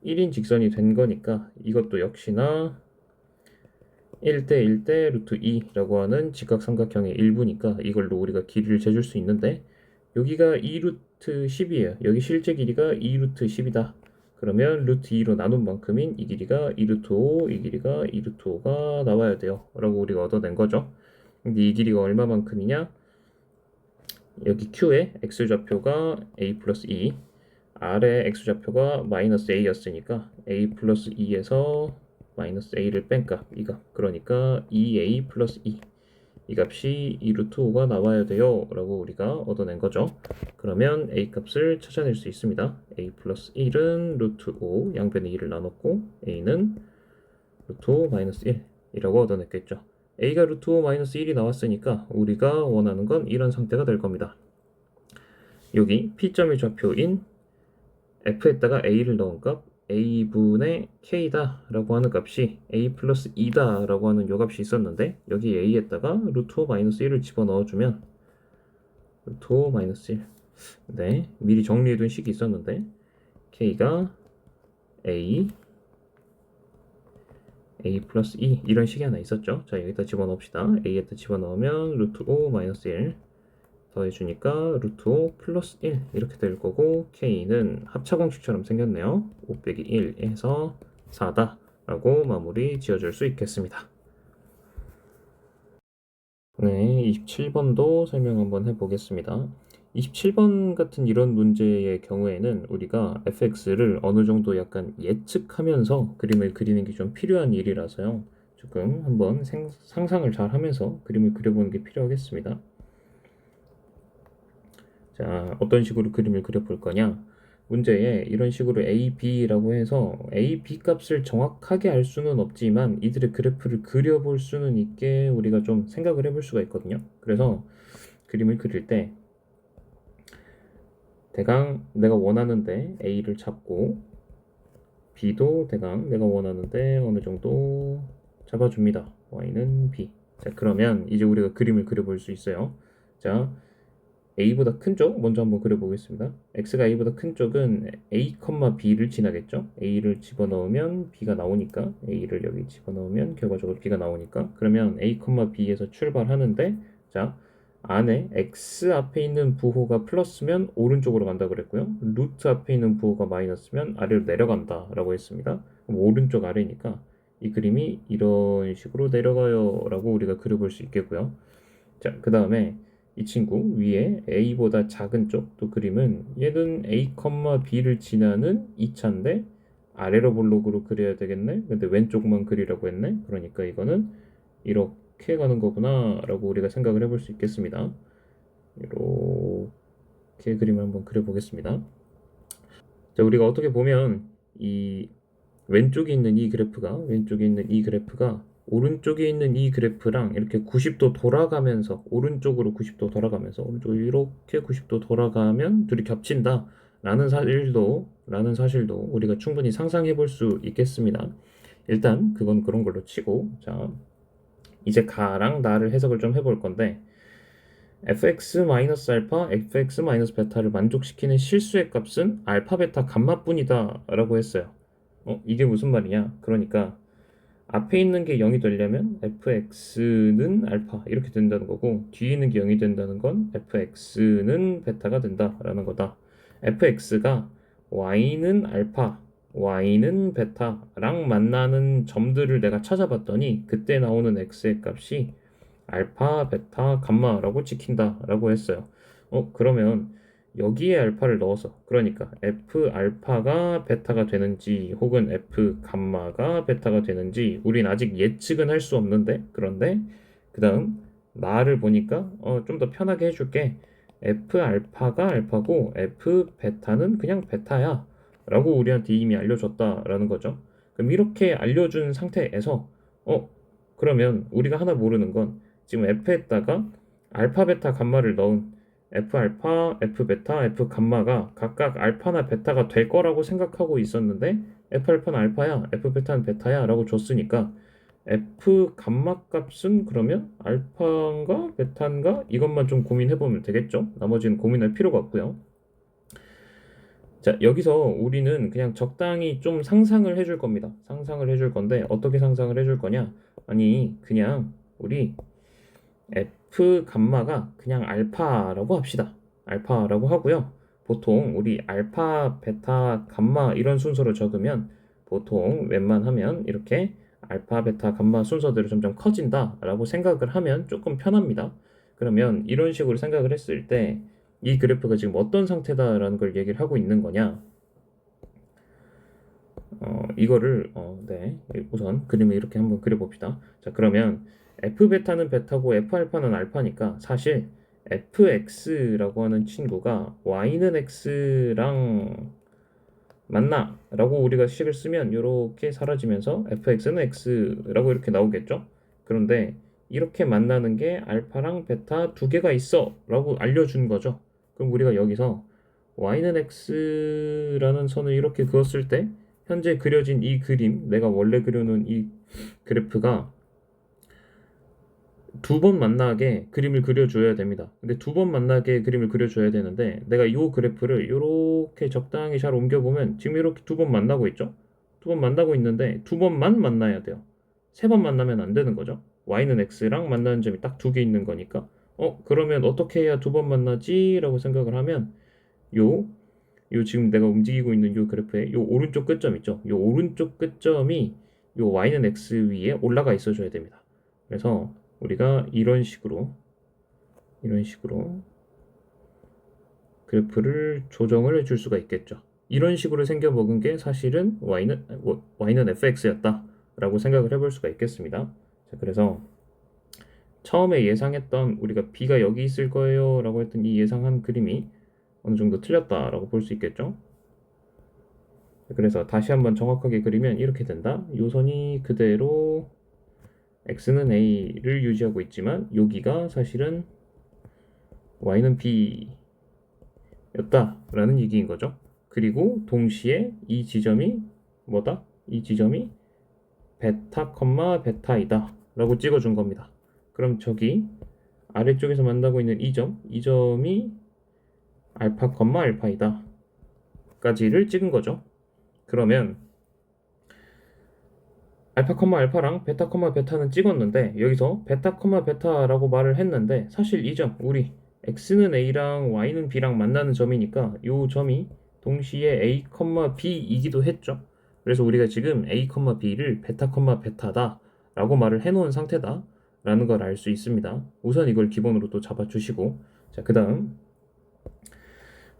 1인 직선이 된 거니까 이것도 역시나 1대 1대 루트 2라고 하는 직각삼각형의 일부니까 이걸로 우리가 길이를 재줄 수 있는데 여기가 2루트 10이에요. 여기 실제 길이가 2루트 10이다. 그러면 루트 2로 나눈 만큼인 이 길이가 2루트 5, 이 길이가 2루트 5가 나와야 돼요 라고 우리가 얻어낸 거죠. 근데 이 길이가 얼마만큼이냐, 여기 Q의 X좌표가 A 플러스 2, R의 X좌표가 마이너스 A였으니까 A 플러스 2에서 마이너스 A를 뺀 값, 이 값, 그러니까 2A 플러스 2, 이 값이 2루트 5가 나와야 돼요 라고 우리가 얻어낸 거죠. 그러면 A 값을 찾아낼 수 있습니다. A 플러스 1은 루트 5, 양변에 2를 나눴고 A는 루트 5 마이너스 1이라고 얻어냈겠죠. A가 루트 5 마이너스 1이 나왔으니까 우리가 원하는 건 이런 상태가 될 겁니다. 여기 P점의 좌표인 F에다가 A를 넣은 값 A분의 K다 라고 하는 값이 A 플러스 2다 라고 하는 요 값이 있었는데 여기 A에다가 루트 5 마이너스 1을 집어넣어주면 루트 5 마이너스 1, 네, 미리 정리해둔 식이 있었는데 K가 A 플러스 2 이런 식이 하나 있었죠. 자, 여기다 집어넣읍시다. A에다 집어넣으면 루트 5 마이너스 1 더해주니까 루트 5 플러스 1 이렇게 될 거고 K는 합차공식처럼 생겼네요. 5 빼기 1에서 4다 라고 마무리 지어줄 수 있겠습니다. 네, 27번도 설명 한번 해보겠습니다. 27번 같은 이런 문제의 경우에는 우리가 fx를 어느 정도 약간 예측하면서 그림을 그리는 게 좀 필요한 일이라서요. 조금 한번 상상을 잘 하면서 그림을 그려보는 게 필요하겠습니다. 자, 어떤 식으로 그림을 그려볼 거냐? 문제에 이런 식으로 A, B라고 해서 A, B 값을 정확하게 알 수는 없지만 이들의 그래프를 그려볼 수는 있게 우리가 좀 생각을 해볼 수가 있거든요. 그래서 그림을 그릴 때 대강 내가 원하는데 A를 잡고 B도 대강 내가 원하는데 어느 정도 잡아줍니다. Y는 B. 자, 그러면 이제 우리가 그림을 그려볼 수 있어요. 자, A보다 큰 쪽 먼저 한번 그려보겠습니다. X가 A보다 큰 쪽은 A, B를 지나겠죠. A를 집어넣으면 B가 나오니까 A를 여기 집어넣으면 결과적으로 B가 나오니까 그러면 A, B에서 출발하는데 자, 안에 X 앞에 있는 부호가 플러스면 오른쪽으로 간다 그랬고요. 루트 앞에 있는 부호가 마이너스면 아래로 내려간다 라고 했습니다. 그럼 오른쪽 아래니까 이 그림이 이런 식으로 내려가요 라고 우리가 그려볼 수 있겠고요. 자, 그 다음에 이 친구 위에 A보다 작은 쪽 또 그림은 얘는 A, B를 지나는 2차인데 아래로 볼록으로 그려야 되겠네. 근데 왼쪽만 그리라고 했네. 그러니까 이거는 이렇게 가는 거구나 라고 우리가 생각을 해볼 수 있겠습니다. 이렇게 그림을 한번 그려보겠습니다. 자, 우리가 어떻게 보면 이 왼쪽에 있는 이 그래프가 오른쪽에 있는 이 그래프랑 이렇게 90도 돌아가면서 오른쪽으로 90도 돌아가면서 오른쪽으로 이렇게 90도 돌아가면 둘이 겹친다 라는 사실도 우리가 충분히 상상해 볼 수 있겠습니다. 일단 그건 그런 걸로 치고, 자 이제 가랑 나를 해석을 좀 해볼 건데, fx-알파, fx-베타를 만족시키는 실수의 값은 알파, 베타, 감마뿐이다 라고 했어요. 이게 무슨 말이냐? 그러니까 앞에 있는 게 0이 되려면 fx는 알파 이렇게 된다는 거고, 뒤에 있는 게 0이 된다는 건 fx는 베타가 된다라는 거다. fx가 y는 알파, y는 베타랑 만나는 점들을 내가 찾아봤더니 그때 나오는 x의 값이 알파, 베타, 감마라고 찍힌다라고 했어요. 그러면 여기에 알파를 넣어서, 그러니까 F 알파가 베타가 되는지 혹은 F 감마가 베타가 되는지 우린 아직 예측은 할 수 없는데, 그런데 그 다음 나를 보니까 좀 더 편하게 해줄게. F 알파가 알파고 F 베타는 그냥 베타야 라고 우리한테 이미 알려줬다라는 거죠. 그럼 이렇게 알려준 상태에서 그러면 우리가 하나 모르는 건, 지금 F에다가 알파, 베타, 감마를 넣은 F 알파, F 베타, F 감마가 각각 알파나 베타가 될 거라고 생각하고 있었는데, F 알파는 알파야, F 베타는 베타야 라고 줬으니까 F 감마 값은 그러면 알파인가 베타인가 이것만 좀 고민해보면 되겠죠. 나머지는 고민할 필요가 없고요. 자, 여기서 우리는 그냥 적당히 좀 상상을 해줄 겁니다. 상상을 해줄 건데 어떻게 상상을 해줄 거냐? 아니, 그냥 우리 F 감마가 그냥 알파라고 합시다. 알파라고 하고요. 보통 우리 알파, 베타, 감마 이런 순서로 적으면 보통 웬만하면 이렇게 알파, 베타, 감마 순서대로 점점 커진다라고 생각을 하면 조금 편합니다. 그러면 이런 식으로 생각을 했을 때 이 그래프가 지금 어떤 상태다라는 걸 얘기를 하고 있는 거냐? 이거를 네, 우선 그림을 이렇게 한번 그려봅시다. 자, 그러면 F 베타는 베타고 F 알파는 알파니까 사실 fx라고 하는 친구가 y는 x랑 맞나? 라고 우리가 식을 쓰면 이렇게 사라지면서 fx는 x라고 이렇게 나오겠죠? 그런데 이렇게 만나는 게 알파랑 베타 두 개가 있어 라고 알려준 거죠. 그럼 우리가 여기서 y는 x라는 선을 이렇게 그었을 때 현재 그려진 이 그림, 내가 원래 그려놓은 이 그래프가 두 번 만나게 그림을 그려줘야 됩니다. 근데 두 번 만나게 그림을 그려줘야 되는데 내가 이 그래프를 이렇게 적당히 잘 옮겨보면 지금 이렇게 두 번 만나고 있죠? 두 번 만나고 있는데 두 번만 만나야 돼요. 세 번 만나면 안 되는 거죠. y는 x랑 만나는 점이 딱 두 개 있는 거니까 그러면 어떻게 해야 두 번 만나지? 라고 생각을 하면 요 지금 내가 움직이고 있는 요 그래프의 요 오른쪽 끝점 있죠? 요 오른쪽 끝점이 요 y는 x 위에 올라가 있어줘야 됩니다. 그래서 우리가 이런 식으로 그래프를 조정을 해줄 수가 있겠죠. 이런 식으로 생겨먹은 게 사실은 y는 fx였다 라고 생각을 해볼 수가 있겠습니다. 자, 그래서 처음에 예상했던 우리가 b가 여기 있을 거예요 라고 했던 이 예상한 그림이 어느 정도 틀렸다 라고 볼 수 있겠죠. 그래서 다시 한번 정확하게 그리면 이렇게 된다. 요 선이 그대로 x는 a를 유지하고 있지만 여기가 사실은 y는 b였다라는 얘기인 거죠. 그리고 동시에 이 지점이 뭐다? 이 지점이 베타, 베타이다 라고 찍어준 겁니다. 그럼 저기 아래쪽에서 만나고 있는 이 점이 알파, 알파이다 까지를 찍은 거죠. 그러면 알파, 알파랑 베타, 베타는 찍었는데 여기서 베타, 베타라고 말을 했는데 사실 이 점, 우리 x는 a랑 y는 b랑 만나는 점이니까 이 점이 동시에 a, b이기도 했죠. 그래서 우리가 지금 a, b를 베타, 베타다 라고 말을 해놓은 상태다 라는 걸 알 수 있습니다. 우선 이걸 기본으로 또 잡아주시고, 자, 그 다음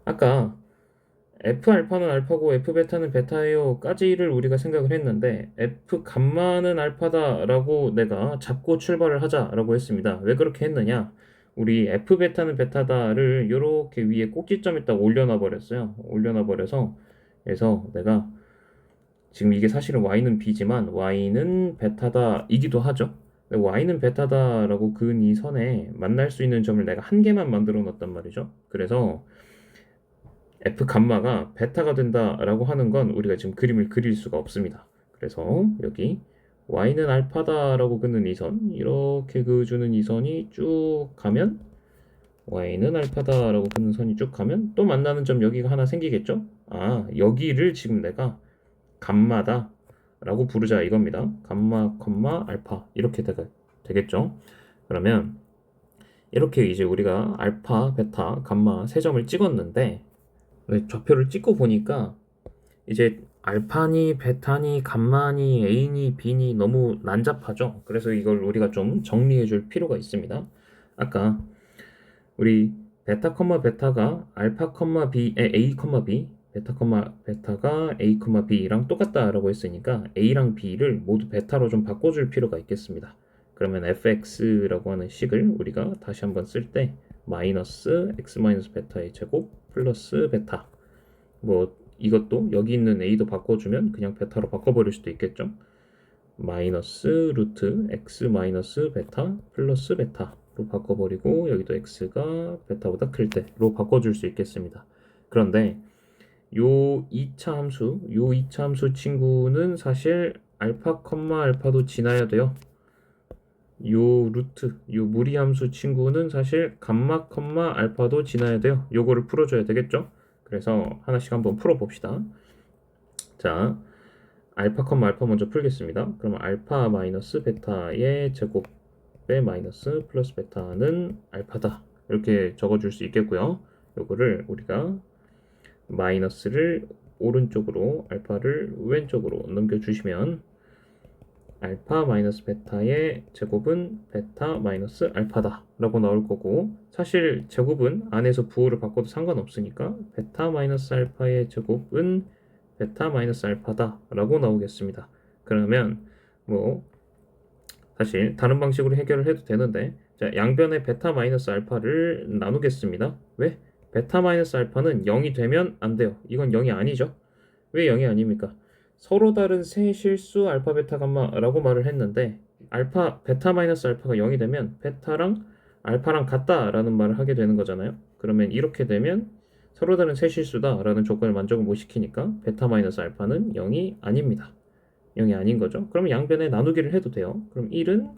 아까 F 알파는 알파고 F 베타는 베타예요 까지를 우리가 생각을 했는데 F 감마는 알파다라고 내가 잡고 출발을 하자라고 했습니다. 왜 그렇게 했느냐? 우리 F 베타는 베타다를 이렇게 위에 꼭지점에다 올려놔 버렸어요. 올려놔 버려서 그래서 내가 지금 이게 사실은 y는 b지만 y는 베타다 이기도 하죠. 근데 y는 베타다라고 그은 이 선에 만날 수 있는 점을 내가 한 개만 만들어 놨단 말이죠. 그래서 f 감마가 베타가 된다라고 하는 건 우리가 지금 그림을 그릴 수가 없습니다. 그래서 여기 y는 알파다라고 그는 이 선, 이렇게 그어주는 이 선이 쭉 가면 y는 알파다라고 그는 선이 쭉 가면 또 만나는 점 여기가 하나 생기겠죠? 아, 여기를 지금 내가 감마다 라고 부르자 이겁니다. 감마, 컴마, 알파 이렇게 되겠죠? 그러면 이렇게 이제 우리가 알파, 베타, 감마 세 점을 찍었는데 좌표를 찍고 보니까 이제 알파니, 베타니, 감마니, A니, B니 너무 난잡하죠? 그래서 이걸 우리가 좀 정리해 줄 필요가 있습니다. 아까 우리 베타, 베타가 알파, B, A, B, 베타, 베타가 A, B랑 똑같다라고 했으니까 A랑 B를 모두 베타로 좀 바꿔줄 필요가 있겠습니다. 그러면 fx라고 하는 식을 우리가 다시 한번 쓸 때 마이너스 x 마이너스 베타의 제곱 플러스 베타, 뭐 이것도 여기 있는 a도 바꿔주면 그냥 베타로 바꿔버릴 수도 있겠죠. 마이너스 루트 x 마이너스 베타 플러스 베타로 바꿔버리고 여기도 x가 베타보다 클 때로 바꿔줄 수 있겠습니다. 그런데 요 2차 함수 친구는 사실 알파, 알파도 지나야 돼요. 요 루트, 요 무리함수 친구는 사실 감마, 알파도 지나야 돼요. 요거를 풀어줘야 되겠죠? 그래서 하나씩 한번 풀어봅시다. 자, 알파, 알파 먼저 풀겠습니다. 그러면 알파 마이너스 베타의 제곱의 마이너스 플러스 베타는 알파다. 이렇게 적어줄 수 있겠고요. 요거를 우리가 마이너스를 오른쪽으로, 알파를 왼쪽으로 넘겨주시면 알파 마이너스 베타의 제곱은 베타 마이너스 알파다 라고 나올 거고, 사실 제곱은 안에서 부호를 바꿔도 상관없으니까 베타 마이너스 알파의 제곱은 베타 마이너스 알파다 라고 나오겠습니다. 그러면 뭐 사실 다른 방식으로 해결을 해도 되는데, 자, 양변의 베타 마이너스 알파를 나누겠습니다. 왜? 베타 마이너스 알파는 0이 되면 안 돼요. 이건 0이 아니죠. 왜 0이 아닙니까? 서로 다른 세 실수 알파, 베타, 감마라고 말을 했는데 알파, 베타 마이너스 알파가 0이 되면 베타랑 알파랑 같다라는 말을 하게 되는 거잖아요. 그러면 이렇게 되면 서로 다른 세 실수다라는 조건을 만족을 못 시키니까 베타 마이너스 알파는 0이 아닙니다. 0이 아닌 거죠. 그럼 양변에 나누기를 해도 돼요. 그럼 1은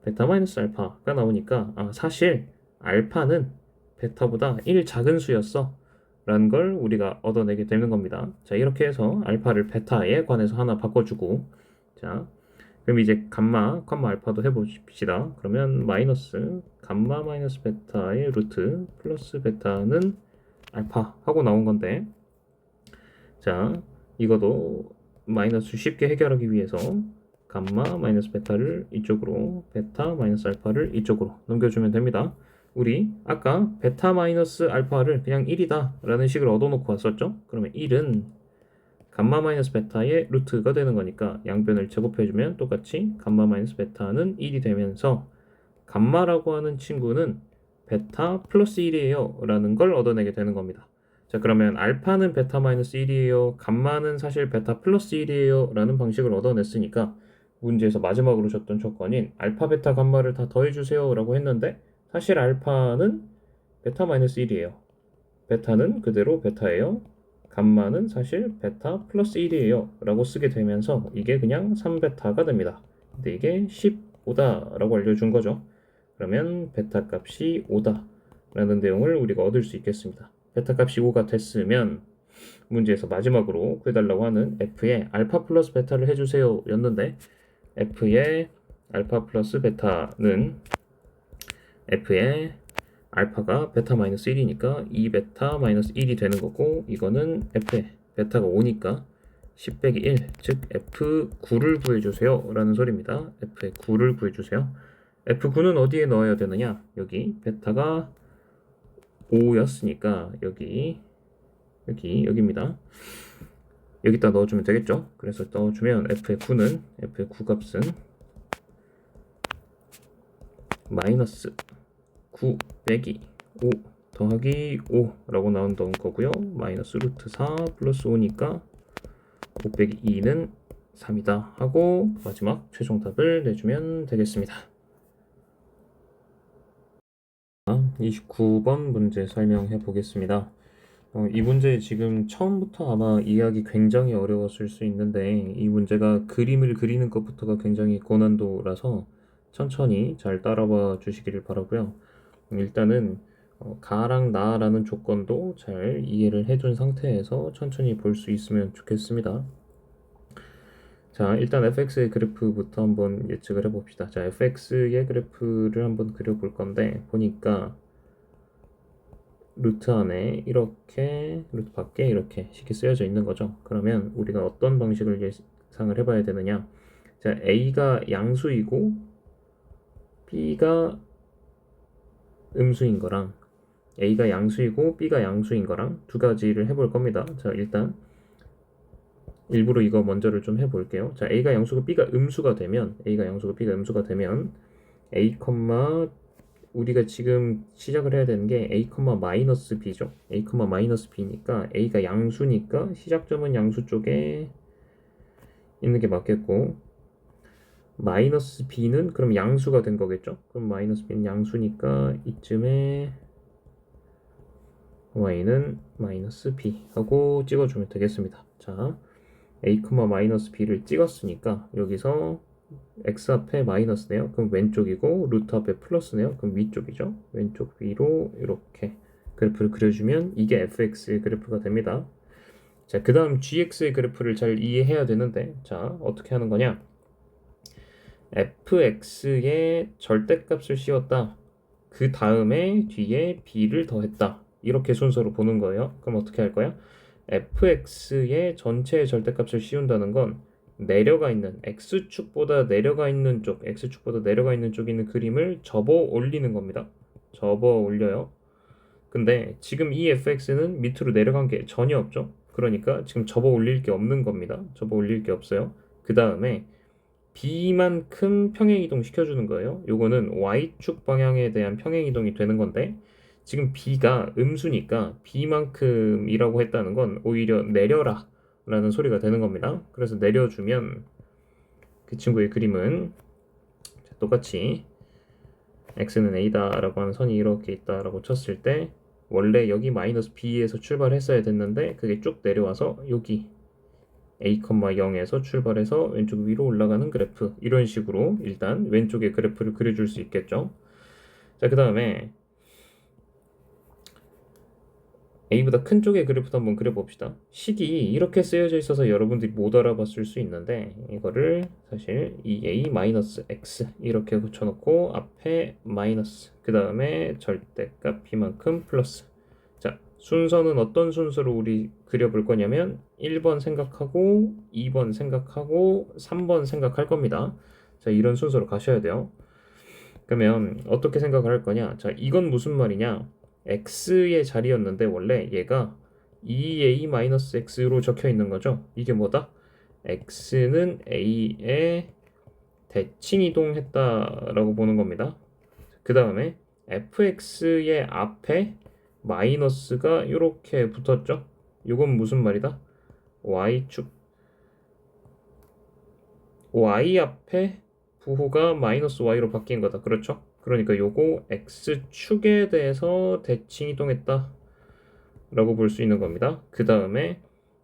베타 마이너스 알파가 나오니까 사실 알파는 베타보다 1 작은 수였어 라는 걸 우리가 얻어내게 되는 겁니다. 자, 이렇게 해서 알파를 베타에 관해서 하나 바꿔주고, 자, 그럼 이제 감마, 알파도 해봅시다. 그러면 마이너스 감마 마이너스 베타의 루트 플러스 베타는 알파 하고 나온 건데, 자, 이것도 마이너스 쉽게 해결하기 위해서 감마 마이너스 베타를 이쪽으로, 베타 마이너스 알파를 이쪽으로 넘겨주면 됩니다. 우리 아까 베타 마이너스 알파를 그냥 1이다 라는 식을 얻어놓고 왔었죠. 그러면 1은 감마 마이너스 베타의 루트가 되는 거니까 양변을 제곱해주면 똑같이 감마 마이너스 베타는 1이 되면서 감마라고 하는 친구는 베타 플러스 1이에요 라는 걸 얻어내게 되는 겁니다. 자, 그러면 알파는 베타 마이너스 1이에요, 감마는 사실 베타 플러스 1이에요 라는 방식을 얻어냈으니까 문제에서 마지막으로 줬던 조건인 알파, 베타, 감마를 다 더해주세요 라고 했는데, 사실 알파는 베타 마이너스 1이에요. 베타는 그대로 베타예요. 감마는 사실 베타 플러스 1이에요 라고 쓰게 되면서 이게 그냥 3베타가 됩니다. 근데 이게 15다 라고 알려준 거죠. 그러면 베타 값이 5다 라는 내용을 우리가 얻을 수 있겠습니다. 베타 값이 5가 됐으면 문제에서 마지막으로 구해달라고 하는 f의 알파 플러스 베타를 해주세요 였는데, f의 알파 플러스 베타는 f의 알파가 베타 마이너스 1이니까 2베타 마이너스 1이 되는 거고, 이거는 f의 베타가 5니까 10 빼기 1, 즉 f9를 구해주세요 라는 소리입니다. f의 9를 구해주세요. f9는 어디에 넣어야 되느냐? 여기 베타가 5였으니까 여기입니다. 여기다 넣어주면 되겠죠? 그래서 넣어주면 f의 9 값은 마이너스 9 빼기 5 더하기 5 라고 나온다는 거고요. 마이너스 루트 4 플러스 5니까 5 빼기 2는 3이다 하고 마지막 최종답을 내주면 되겠습니다. 29번 문제 설명해 보겠습니다. 이 문제 지금 처음부터 아마 이해하기 굉장히 어려웠을 수 있는데 이 문제가 그림을 그리는 것부터가 굉장히 고난도라서 천천히 잘 따라와 주시기를 바라고요. 일단은 가랑 나라는 조건도 잘 이해를 해둔 상태에서 천천히 볼 수 있으면 좋겠습니다. 자, 일단 fx의 그래프부터 한번 예측을 해봅시다. 자, fx의 그래프를 한번 그려볼 건데 보니까 루트 안에 이렇게 루트 밖에 이렇게 식이 쓰여져 있는 거죠. 그러면 우리가 어떤 방식을 예상을 해봐야 되느냐? 자, a가 양수이고 b가 음수인 거랑 a가 양수이고 b가 양수인 거랑 두 가지를 해볼 겁니다. 자, 일단 일부러 이거 먼저를 좀 해볼게요. 자, a가 양수고 b가 음수가 되면 a가 양수고 b가 음수가 되면 a, 우리가 지금 시작을 해야 되는 게 a, 마이너스 b죠. a, 마이너스 b니까 a가 양수니까 시작점은 양수 쪽에 있는 게 맞겠고 마이너스 b는 그럼 양수가 된 거겠죠. 그럼 마이너스 b는 양수니까 이쯤에 y는 마이너스 b 하고 찍어주면 되겠습니다. 자, a, 마이너스 b를 찍었으니까 여기서 x 앞에 마이너스네요. 그럼 왼쪽이고 루트 앞에 플러스네요. 그럼 위쪽이죠. 왼쪽 위로 이렇게 그래프를 그려주면 이게 fx의 그래프가 됩니다. 자, 그 다음 gx의 그래프를 잘 이해해야 되는데 자, 어떻게 하는 거냐? fx의 절대값을 씌웠다. 그 다음에 뒤에 b를 더했다. 이렇게 순서로 보는 거예요. 그럼 어떻게 할 거야? fx의 전체의 절대값을 씌운다는 건 내려가 있는 x축보다 내려가 있는 쪽, x축보다 내려가 있는 쪽에 있는 그림을 접어 올리는 겁니다. 접어 올려요. 근데 지금 이 fx는 밑으로 내려간 게 전혀 없죠. 그러니까 지금 접어 올릴 게 없는 겁니다. 접어 올릴 게 없어요. 그 다음에 b만큼 평행이동 시켜주는 거예요. 요거는 y축 방향에 대한 평행이동이 되는 건데 지금 b가 음수니까 b만큼이라고 했다는 건 오히려 내려라 라는 소리가 되는 겁니다. 그래서 내려주면 그 친구의 그림은 똑같이 x는 a다 라고 하는 선이 이렇게 있다 라고 쳤을 때 원래 여기 마이너스 b에서 출발했어야 됐는데 그게 쭉 내려와서 여기 a, 0에서 출발해서 왼쪽 위로 올라가는 그래프 이런 식으로 일단 왼쪽의 그래프를 그려줄 수 있겠죠. 자, 그 다음에 a보다 큰 쪽의 그래프도 한번 그려봅시다. 식이 이렇게 쓰여져 있어서 여러분들이 못 알아봤을 수 있는데 이거를 사실 이 a-x 이렇게 붙여놓고 앞에 마이너스 그 다음에 절대값 b만큼 플러스. 자, 순서는 어떤 순서로 우리 그려볼 거냐면 1번 생각하고 2번 생각하고 3번 생각할 겁니다. 자, 이런 순서로 가셔야 돼요. 그러면 어떻게 생각을 할 거냐? 자, 이건 무슨 말이냐? x의 자리였는데 원래 얘가 2a-x로 적혀 있는 거죠. 이게 뭐다? x는 a에 대칭 이동했다라고 보는 겁니다. 그 다음에 fx의 앞에 마이너스가 이렇게 붙었죠. 이건 무슨 말이다? y축 y 앞에 부호가 마이너스 y로 바뀐 거다. 그렇죠? 그러니까 요거 x축에 대해서 대칭 이동했다 라고 볼 수 있는 겁니다. 그 다음에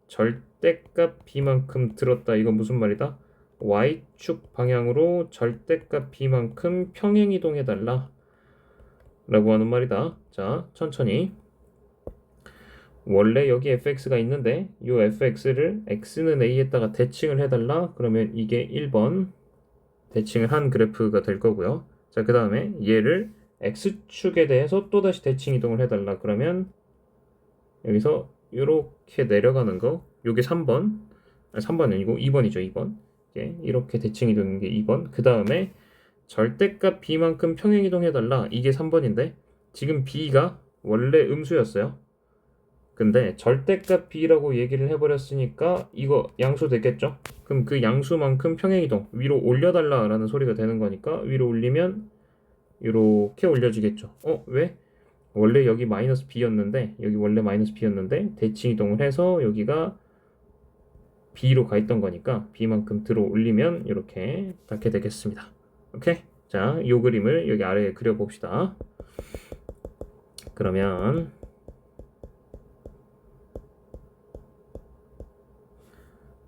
절대값 b만큼 들었다. 이건 무슨 말이다? y축 방향으로 절대값 b만큼 평행 이동해달라 라고 하는 말이다. 자, 천천히 원래 여기 fx가 있는데 이 fx를 x는 a에다가 대칭을 해달라. 그러면 이게 1번 대칭을 한 그래프가 될 거고요. 자, 그 다음에 얘를 x축에 대해서 또다시 대칭 이동을 해달라. 그러면 여기서 이렇게 내려가는 거 요게 3번 3번 아니고 2번이죠. 2번 이렇게 대칭 이동인 게 2번. 그 다음에 절대값 b만큼 평행 이동해달라. 이게 3번인데 지금 b가 원래 음수였어요. 근데 절대값 b라고 얘기를 해버렸으니까 이거 양수 되겠죠? 그럼 그 양수만큼 평행이동 위로 올려달라라는 소리가 되는 거니까 위로 올리면 이렇게 올려지겠죠. 왜? 원래 여기 마이너스 b였는데 여기 원래 마이너스 b였는데 대칭 이동을 해서 여기가 B로 가 있던 거니까 B만큼 들어 올리면 이렇게 닿게 되겠습니다. 오케이? 자, 이 그림을 여기 아래에 그려봅시다. 그러면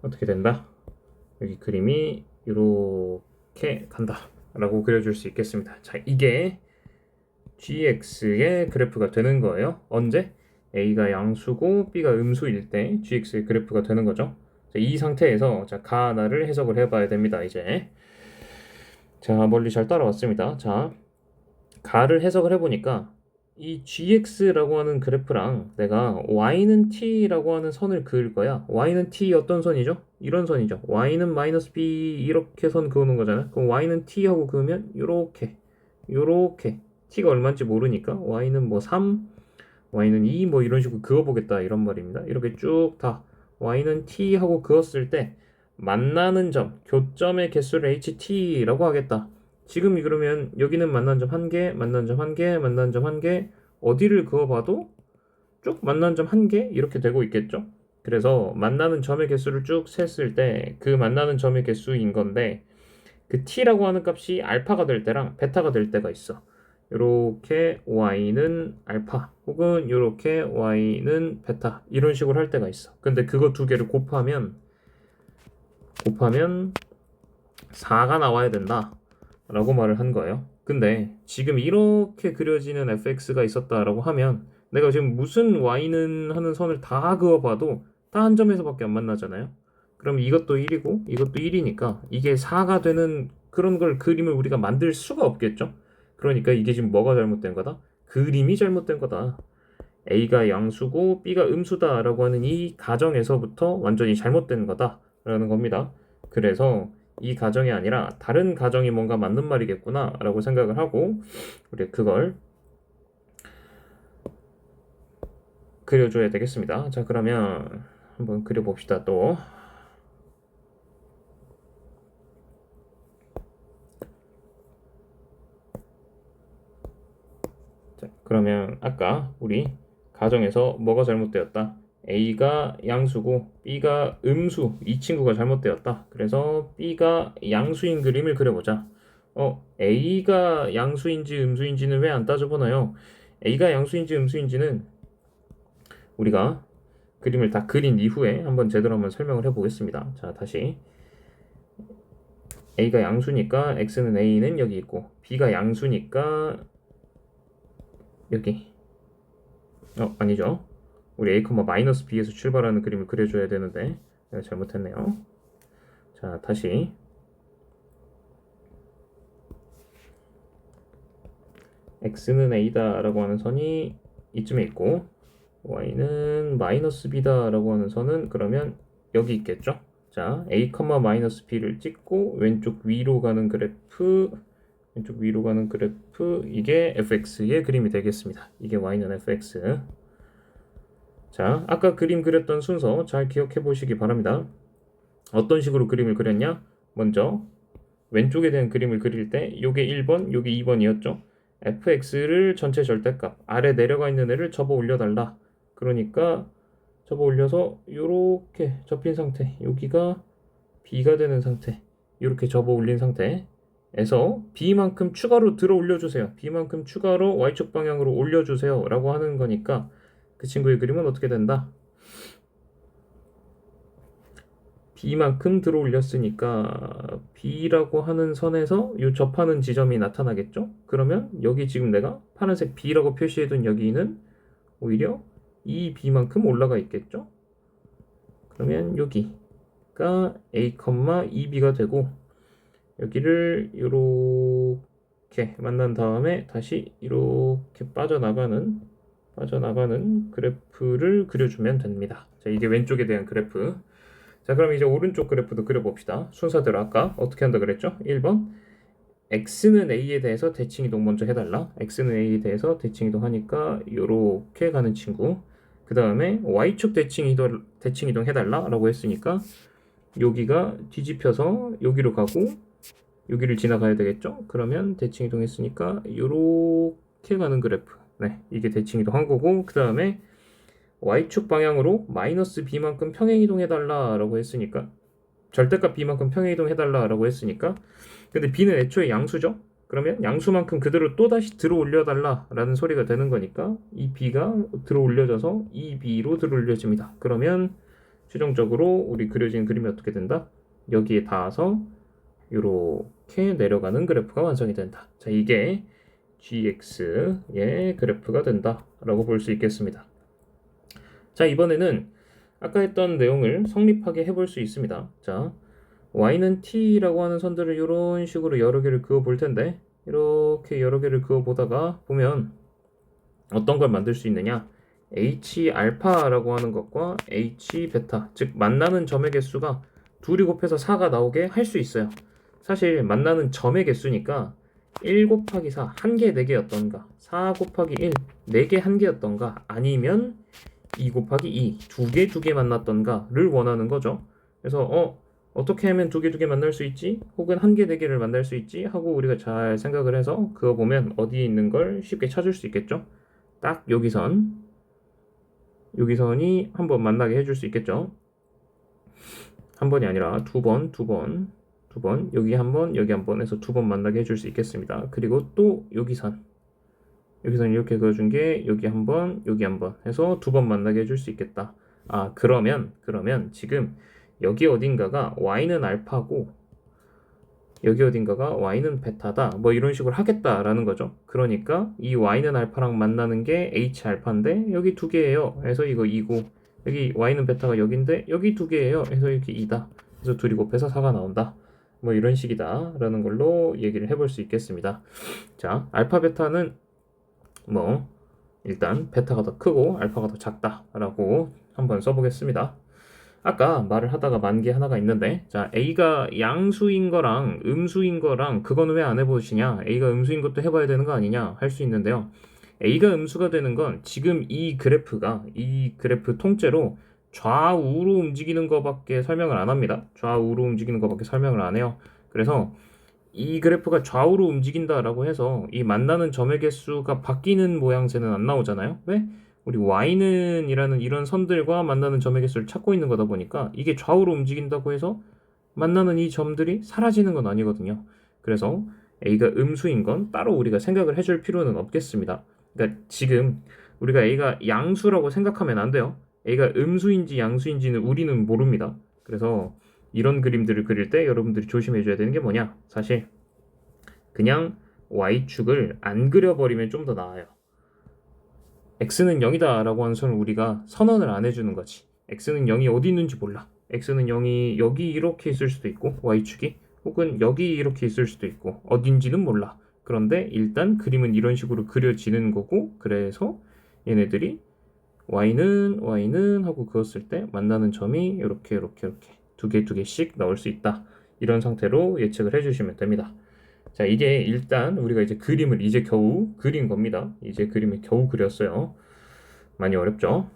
어떻게 된다? 여기 그림이 이렇게 간다 라고 그려줄 수 있겠습니다. 자, 이게 gx의 그래프가 되는 거예요. 언제? a가 양수고 b가 음수일 때 gx의 그래프가 되는 거죠. 자, 이 상태에서 자, 가 하나를 해석을 해봐야 됩니다. 이제 자, 멀리 잘 따라왔습니다. 자, 가를 해석을 해보니까 이 gx라고 하는 그래프랑 내가 y는 t라고 하는 선을 그을 거야. y는 t 어떤 선이죠? 이런 선이죠. y는 마이너스 b 이렇게 선 그으는 거잖아요. 그럼 y는 t하고 그으면 요렇게 t가 얼마인지 모르니까 y는 뭐 3, y는 2 뭐 이런 식으로 그어보겠다 이런 말입니다. 이렇게 쭉 다 y는 t하고 그었을 때 만나는 점, 교점의 개수를 ht라고 하겠다. 지금 그러면 여기는 만난 점 1개, 만난 점 1개, 만난 점 1개 어디를 그어봐도 쭉 만난 점 1개 이렇게 되고 있겠죠? 그래서 만나는 점의 개수를 쭉 셌을 때 그 만나는 점의 개수인 건데 그 t라고 하는 값이 알파가 될 때랑 베타가 될 때가 있어. 요렇게 y는 알파 혹은 요렇게 y는 베타 이런 식으로 할 때가 있어. 근데 그거 두 개를 곱하면 4가 나와야 된다 라고 말을 한 거예요. 근데 지금 이렇게 그려지는 fx가 있었다라고 하면 내가 지금 무슨 y는 하는 선을 다 그어봐도 다 한 점에서밖에 안 만나잖아요. 그럼 이것도 1이고 이것도 1이니까 이게 4가 되는 그런 걸 그림을 우리가 만들 수가 없겠죠. 그러니까 이게 지금 뭐가 잘못된 거다? 그림이 잘못된 거다. A가 양수고 B가 음수다 라고 하는 이 가정에서부터 완전히 잘못된 거다 라는 겁니다. 그래서 이 가정이 아니라 다른 가정이 뭔가 맞는 말이겠구나 라고 생각을 하고 우리 그걸 그려줘야 되겠습니다. 자, 그러면 한번 그려봅시다. 또 자, 그러면 아까 우리 가정에서 뭐가 잘못되었다? A가 양수고 B가 음수 이 친구가 잘못되었다. 그래서 B가 양수인 그림을 그려보자. A가 양수인지 음수인지는 왜 안 따져보나요? A가 양수인지 음수인지는 우리가 그림을 다 그린 이후에 한번 제대로 한번 설명을 해보겠습니다. 자, 다시 A가 양수니까 X는 A는 여기 있고 B가 양수니까 여기 아니죠. 우리 A, 마이너스 B에서 출발하는 그림을 그려줘야 되는데 내가 잘못했네요. 자, 다시 X는 A다 라고 하는 선이 이쯤에 있고 Y는 마이너스 B다 라고 하는 선은 그러면 여기 있겠죠. 자, A, 마이너스 B를 찍고 왼쪽 위로 가는 그래프 이게 fx의 그림이 되겠습니다. 이게 y는 fx. 자, 아까 그림 그렸던 순서 잘 기억해 보시기 바랍니다. 어떤 식으로 그림을 그렸냐? 먼저 왼쪽에 대한 그림을 그릴 때 요게 1번, 요게 2번이었죠. fx를 전체 절대값 아래 내려가 있는 애를 접어 올려달라. 그러니까 접어 올려서 요렇게 접힌 상태, 여기가 b가 되는 상태, 이렇게 접어 올린 상태에서 b만큼 추가로 들어 올려주세요. b만큼 추가로 y축 방향으로 올려주세요 라고 하는 거니까 그 친구의 그림은 어떻게 된다? b만큼 들어 올렸으니까 b라고 하는 선에서 이 접하는 지점이 나타나겠죠? 그러면 여기 지금 내가 파란색 b라고 표시해둔 여기는 오히려 이 b만큼 올라가 있겠죠? 그러면 여기가 a, 2b가 되고 여기를 이렇게 만난 다음에 다시 이렇게 빠져나가는 그래프를 그려주면 됩니다. 자, 이게 왼쪽에 대한 그래프. 자, 그럼 이제 오른쪽 그래프도 그려봅시다. 순서대로 아까 어떻게 한다 그랬죠? 1번 x는 a에 대해서 대칭이동 먼저 해달라. x는 a에 대해서 대칭이동 하니까 이렇게 가는 친구. 그 다음에 y축 대칭이동 해달라 라고 했으니까 여기가 뒤집혀서 여기로 가고 여기를 지나가야 되겠죠? 그러면 대칭이동 했으니까 이렇게 가는 그래프. 네, 이게 대칭이동 한 거고 그 다음에 y축 방향으로 마이너스 b만큼 평행이동해달라라고 했으니까 절대값 b만큼 평행이동해달라라고 했으니까 근데 b는 애초에 양수죠? 그러면 양수만큼 그대로 또다시 들어 올려달라라는 소리가 되는 거니까 이 b가 들어 올려져서 이 b로 들어 올려집니다. 그러면 최종적으로 우리 그려진 그림이 어떻게 된다? 여기에 닿아서 이렇게 내려가는 그래프가 완성이 된다. 자, 이게 gx의 그래프가 된다라고 볼 수 있겠습니다. 자, 이번에는 아까 했던 내용을 성립하게 해볼 수 있습니다. 자, y는 t라고 하는 선들을 이런 식으로 여러 개를 그어 볼 텐데 이렇게 여러 개를 그어 보다가 보면 어떤 걸 만들 수 있느냐? h 알파라고 하는 것과 h 베타, 즉 만나는 점의 개수가 둘이 곱해서 4가 나오게 할 수 있어요. 사실 만나는 점의 개수니까 1 곱하기 4, 1개, 4개였던가 4 곱하기 1, 4개, 1개였던가 아니면 2 곱하기 2, 2개, 2개 만났던가를 원하는 거죠. 그래서 어떻게 하면 2개, 2개 만날 수 있지? 혹은 1개, 4개를 만날 수 있지? 하고 우리가 잘 생각을 해서 그거 보면 어디에 있는 걸 쉽게 찾을 수 있겠죠? 딱 여기선이 한번 만나게 해줄 수 있겠죠? 한 번이 아니라 두 번, 여기 한 번, 여기 한 번 해서 2번 만나게 해줄 수 있겠습니다. 그리고 또 여기선 이렇게 그어준 게 여기 한 번, 여기 한 번 해서 2번 만나게 해줄 수 있겠다. 아, 그러면 지금 여기 어딘가가 y는 알파고 여기 어딘가가 y는 베타다 뭐 이런 식으로 하겠다라는 거죠. 그러니까 이 y는 알파랑 만나는 게 h 알파인데 여기 2개예요. 그래서 이거 2고 여기 y는 베타가 여기인데 여기 2개예요. 그래서 이렇게 2다. 그래서 둘이 곱해서 4가 나온다. 뭐 이런 식이다 라는 걸로 얘기를 해볼 수 있겠습니다. 자, 알파 베타는 뭐 일단 베타가 더 크고 알파가 더 작다 라고 한번 써보겠습니다. 아까 말을 하다가 만 게 하나가 있는데 자, A가 양수인 거랑 음수인 거랑 그건 왜 안 해보시냐? A가 음수인 것도 해봐야 되는 거 아니냐? 할 수 있는데요. A가 음수가 되는 건 지금 이 그래프 통째로 좌우로 움직이는 거밖에 설명을 안 합니다. 좌우로 움직이는 거밖에 설명을 안 해요. 그래서 이 그래프가 좌우로 움직인다라고 해서 이 만나는 점의 개수가 바뀌는 모양새는 안 나오잖아요. 왜? 우리 y는 이라는 이런 선들과 만나는 점의 개수를 찾고 있는 거다 보니까 이게 좌우로 움직인다고 해서 만나는 이 점들이 사라지는 건 아니거든요. 그래서 a가 음수인 건 따로 우리가 생각을 해줄 필요는 없겠습니다. 그러니까 지금 우리가 a가 양수라고 생각하면 안 돼요. a가 음수인지 양수인지는 우리는 모릅니다. 그래서 이런 그림들을 그릴 때 여러분들이 조심해 줘야 되는 게 뭐냐? 사실 그냥 y축을 안 그려버리면 좀 더 나아요. x는 0이다 라고 하는 선을 우리가 선언을 안 해주는 거지. x는 0이 어디 있는지 몰라. x는 0이 여기 이렇게 있을 수도 있고 y축이 혹은 여기 이렇게 있을 수도 있고 어딘지는 몰라. 그런데 일단 그림은 이런 식으로 그려지는 거고 그래서 얘네들이 y는 하고 그었을 때 만나는 점이 이렇게 두 개씩 나올 수 있다. 이런 상태로 예측을 해주시면 됩니다. 자, 이게 일단 우리가 이제 그림을 이제 겨우 그린 겁니다. 이제 그림을 겨우 그렸어요. 많이 어렵죠?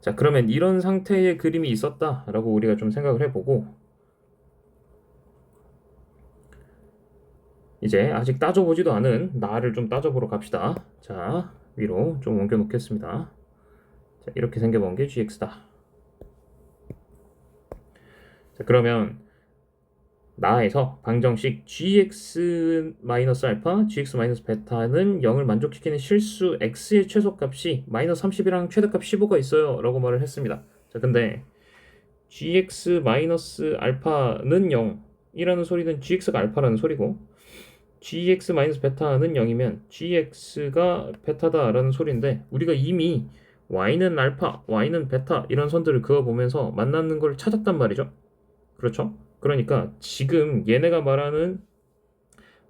자, 그러면 이런 상태의 그림이 있었다라고 우리가 좀 생각을 해보고 이제 아직 따져보지도 않은 나를 좀 따져보러 갑시다. 자, 위로 좀 옮겨 놓겠습니다. 자, 이렇게 생겨본 게 gx다. 자, 그러면 나에서 방정식 gx-알파, gx-베타는 0을 만족시키는 실수 x의 최소값이 -30이랑 최대값 15가 있어요 라고 말을 했습니다. 자, 근데 gx-알파는 0이라는 소리는 gx가 알파라는 소리고 gx-베타는 0이면 gx가 베타다라는 소리인데 우리가 이미 y는 알파, y는 베타 이런 선들을 그어보면서 만나는 걸 찾았단 말이죠. 그렇죠? 그러니까 지금 얘네가 말하는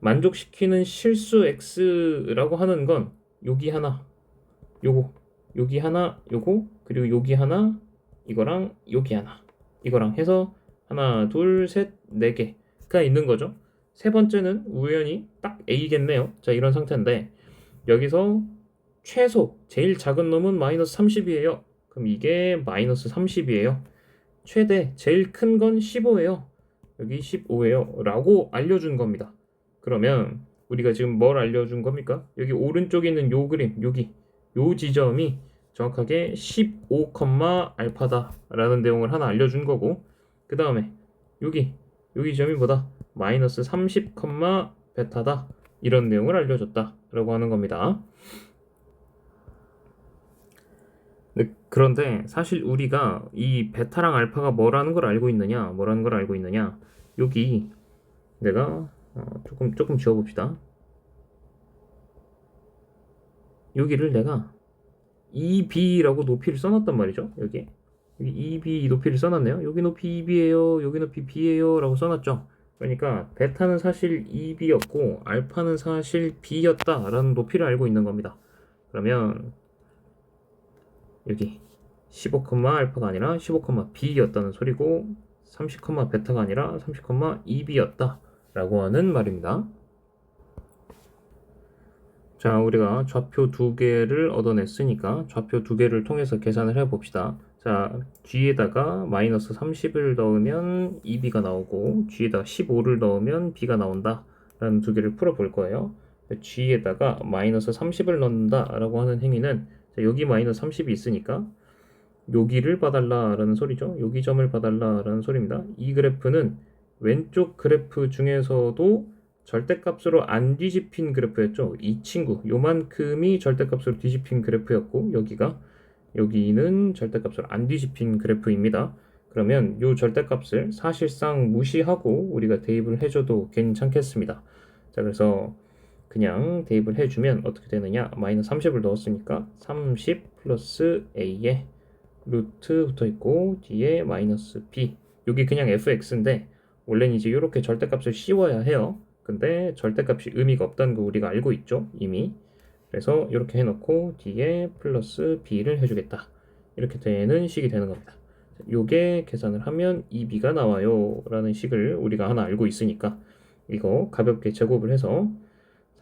만족시키는 실수 x라고 하는 건 여기 하나, 요거, 여기 하나, 요거, 그리고 여기 하나, 이거랑 여기 하나, 이거랑 해서 하나, 둘, 셋, 네 개가 있는 거죠. 세 번째는 우연히 딱 a겠네요. 자, 이런 상태인데 여기서 최소 제일 작은 놈은 -30이에요. 그럼 이게 -30이에요. 최대 제일 큰 건 15예요. 여기 15예요 라고 알려준 겁니다. 그러면 우리가 지금 뭘 알려준 겁니까? 여기 오른쪽에 있는 요 그림, 여기 요 지점이 정확하게 15, 알파다 라는 내용을 하나 알려준 거고, 그 다음에 여기 점이 뭐다? 마이너스 30, 베타다 이런 내용을 알려줬다 라고 하는 겁니다. 네, 그런데 사실 우리가 이 베타랑 알파가 뭐라는 걸 알고 있느냐, 여기 내가 조금 지워봅시다. 여기를 내가 EB라고 높이를 써놨단 말이죠. 여기 EB 높이를 써놨네요. 여기 높이 EB예요, 여기 높이 B예요 라고 써놨죠. 그러니까 베타는 사실 EB였고 알파는 사실 B였다 라는 높이를 알고 있는 겁니다. 그러면 여기 15, 알파가 아니라 15, B였다는 소리고 30, 베타가 아니라 30, EB였다 라고 하는 말입니다. 자, 우리가 좌표 두 개를 얻어냈으니까 좌표 두 개를 통해서 계산을 해봅시다. 자, G에다가 마이너스 30을 넣으면 EB가 나오고 G에다가 15를 넣으면 B가 나온다 라는 두 개를 풀어볼 거예요. G에다가 마이너스 30을 넣는다 라고 하는 행위는, 자, 여기 마이너스 30이 있으니까 여기를 봐달라 라는 소리죠. 여기 점을 봐달라 라는 소리입니다. 이 그래프는 왼쪽 그래프 중에서도 절대값으로 안 뒤집힌 그래프였죠. 이 친구 요만큼이 절대값으로 뒤집힌 그래프였고, 여기는 절대값으로 안 뒤집힌 그래프입니다. 그러면 요 절대값을 사실상 무시하고 우리가 대입을 해줘도 괜찮겠습니다. 자, 그래서 그냥 대입을 해주면 어떻게 되느냐, 마이너스 30을 넣었으니까 30 플러스 a에 루트 붙어있고 뒤에 마이너스 b, 여기 그냥 fx인데 원래는 이제 이렇게 절대값을 씌워야 해요. 근데 절대값이 의미가 없다는 거 우리가 알고 있죠, 이미. 그래서 이렇게 해놓고 뒤에 플러스 b를 해주겠다, 이렇게 되는 식이 되는 겁니다. 요게 계산을 하면 2b가 나와요 라는 식을 우리가 하나 알고 있으니까 이거 가볍게 제곱을 해서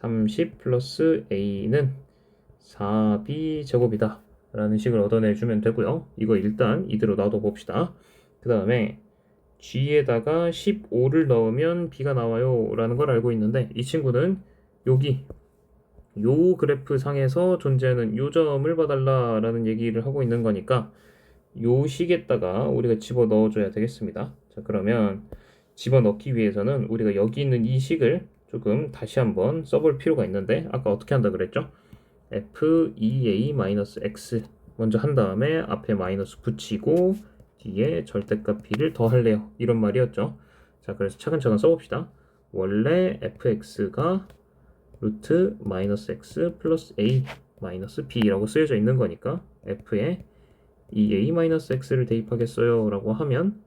30 플러스 a는 4b 제곱이다 라는 식을 얻어내주면 되고요. 이거 일단 이대로 놔둬 봅시다. 그 다음에 G에다가 15를 넣으면 B가 나와요 라는 걸 알고 있는데, 이 친구는 여기 요 그래프 상에서 존재하는 요 점을 봐달라 라는 얘기를 하고 있는 거니까 요 식에다가 우리가 집어 넣어줘야 되겠습니다. 자, 그러면 집어 넣기 위해서는 우리가 여기 있는 이 식을 조금 다시 한번 써볼 필요가 있는데, 아까 어떻게 한다 그랬죠? f(2a-x) 먼저 한 다음에 앞에 마이너스 붙이고 뒤에 절대값 b를 더할래요 이런 말이었죠. 자, 그래서 차근차근 써봅시다. 원래 fx가 루트 마이너스 x 플러스 a 마이너스 b라고 쓰여져 있는 거니까 f에 2a 마이너스 x를 대입하겠어요 라고 하면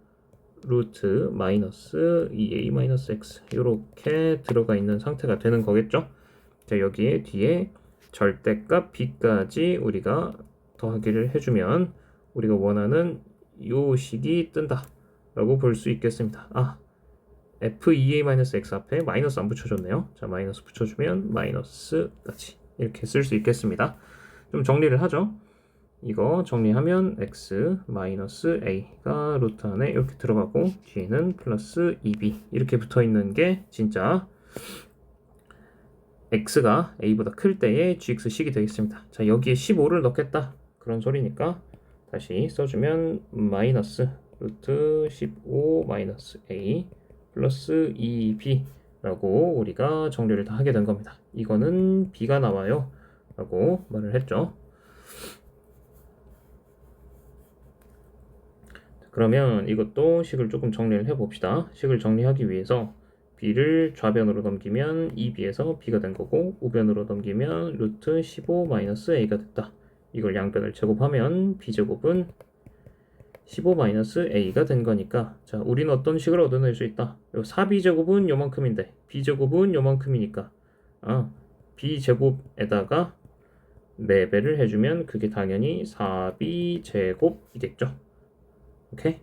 루트 마이너스 2a 마이너스 x 이렇게 들어가 있는 상태가 되는 거겠죠. 자, 여기에 뒤에 절대값 b까지 우리가 더하기를 해주면 우리가 원하는 요 식이 뜬다 라고 볼 수 있겠습니다. f2a-x 앞에 마이너스 안 붙여줬네요. 자, 마이너스 붙여주면 마이너스까지 이렇게 쓸 수 있겠습니다. 좀 정리를 하죠. 이거 정리하면 x 마이너스 a가 루트 안에 이렇게 들어가고 뒤에는 플러스 2b 이렇게 붙어있는 게 진짜 x가 a보다 클 때의 gx식이 되겠습니다. 자, 여기에 15를 넣겠다 그런 소리니까 다시 써주면 마이너스 루트 15 마이너스 a 플러스 2b 라고 우리가 정리를 다 하게 된 겁니다. 이거는 b가 나와요 라고 말을 했죠. 그러면 이것도 식을 조금 정리를 해봅시다. 식을 정리하기 위해서 b를 좌변으로 넘기면 2b에서 b가 된 거고 우변으로 넘기면 루트 15 마이너스 a가 됐다. 이걸 양변을 제곱하면 b제곱은 15 마이너스 a가 된 거니까, 자, 우리는 어떤 식을 얻어낼 수 있다. 4b제곱은 요만큼인데 b제곱은 요만큼이니까 b제곱에다가 4배를 해주면 그게 당연히 4b제곱이겠죠. 오케이?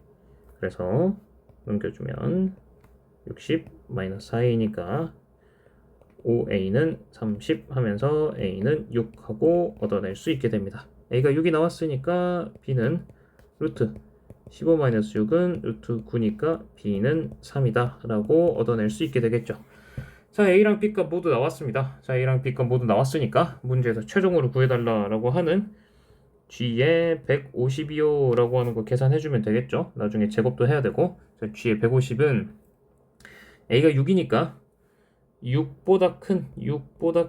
그래서 넘겨주면 60 마이너스 4a니까 5a는 30 하면서 a는 6 하고 얻어낼 수 있게 됩니다. a가 6이 나왔으니까 b는 루트 15-6은 루트 9니까 b는 3이다 라고 얻어낼 수 있게 되겠죠. 자, a랑 b값 모두 나왔습니다. 자, a랑 b값 모두 나왔으니까 문제에서 최종으로 구해달라 라고 하는 G에 150이요 라고 하는 거 계산해주면 되겠죠. 나중에 제곱도 해야 되고. 자, G에 150은 A가 6이니까 6보다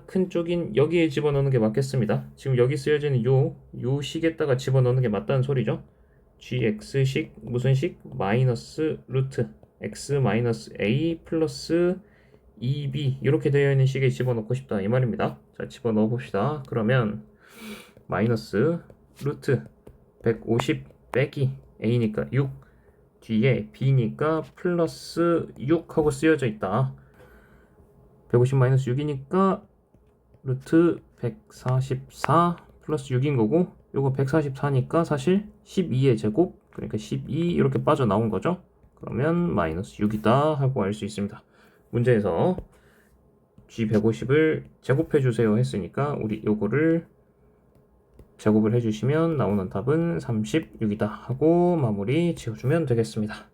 큰 쪽인 여기에 집어넣는 게 맞겠습니다. 지금 여기 쓰여지는 요 식에다가 집어넣는 게 맞다는 소리죠. gx식 무슨 식? 마이너스 루트 x 마이너스 a 플러스 2b 이렇게 되어 있는 식에 집어넣고 싶다 이 말입니다. 자, 집어넣어 봅시다. 그러면 마이너스 루트 150 빼기 a니까 6 뒤에 b니까 플러스 6 하고 쓰여져 있다. 150 마이너스 6이니까 루트 144 플러스 6인 거고 요거 144니까 사실 12의 제곱 그러니까 12 이렇게 빠져나온 거죠. 그러면 마이너스 6이다 하고 알 수 있습니다. 문제에서 G150을 제곱해 주세요 했으니까 우리 요거를 제곱을 해주시면 나오는 답은 36이다 하고 마무리 지어주면 되겠습니다.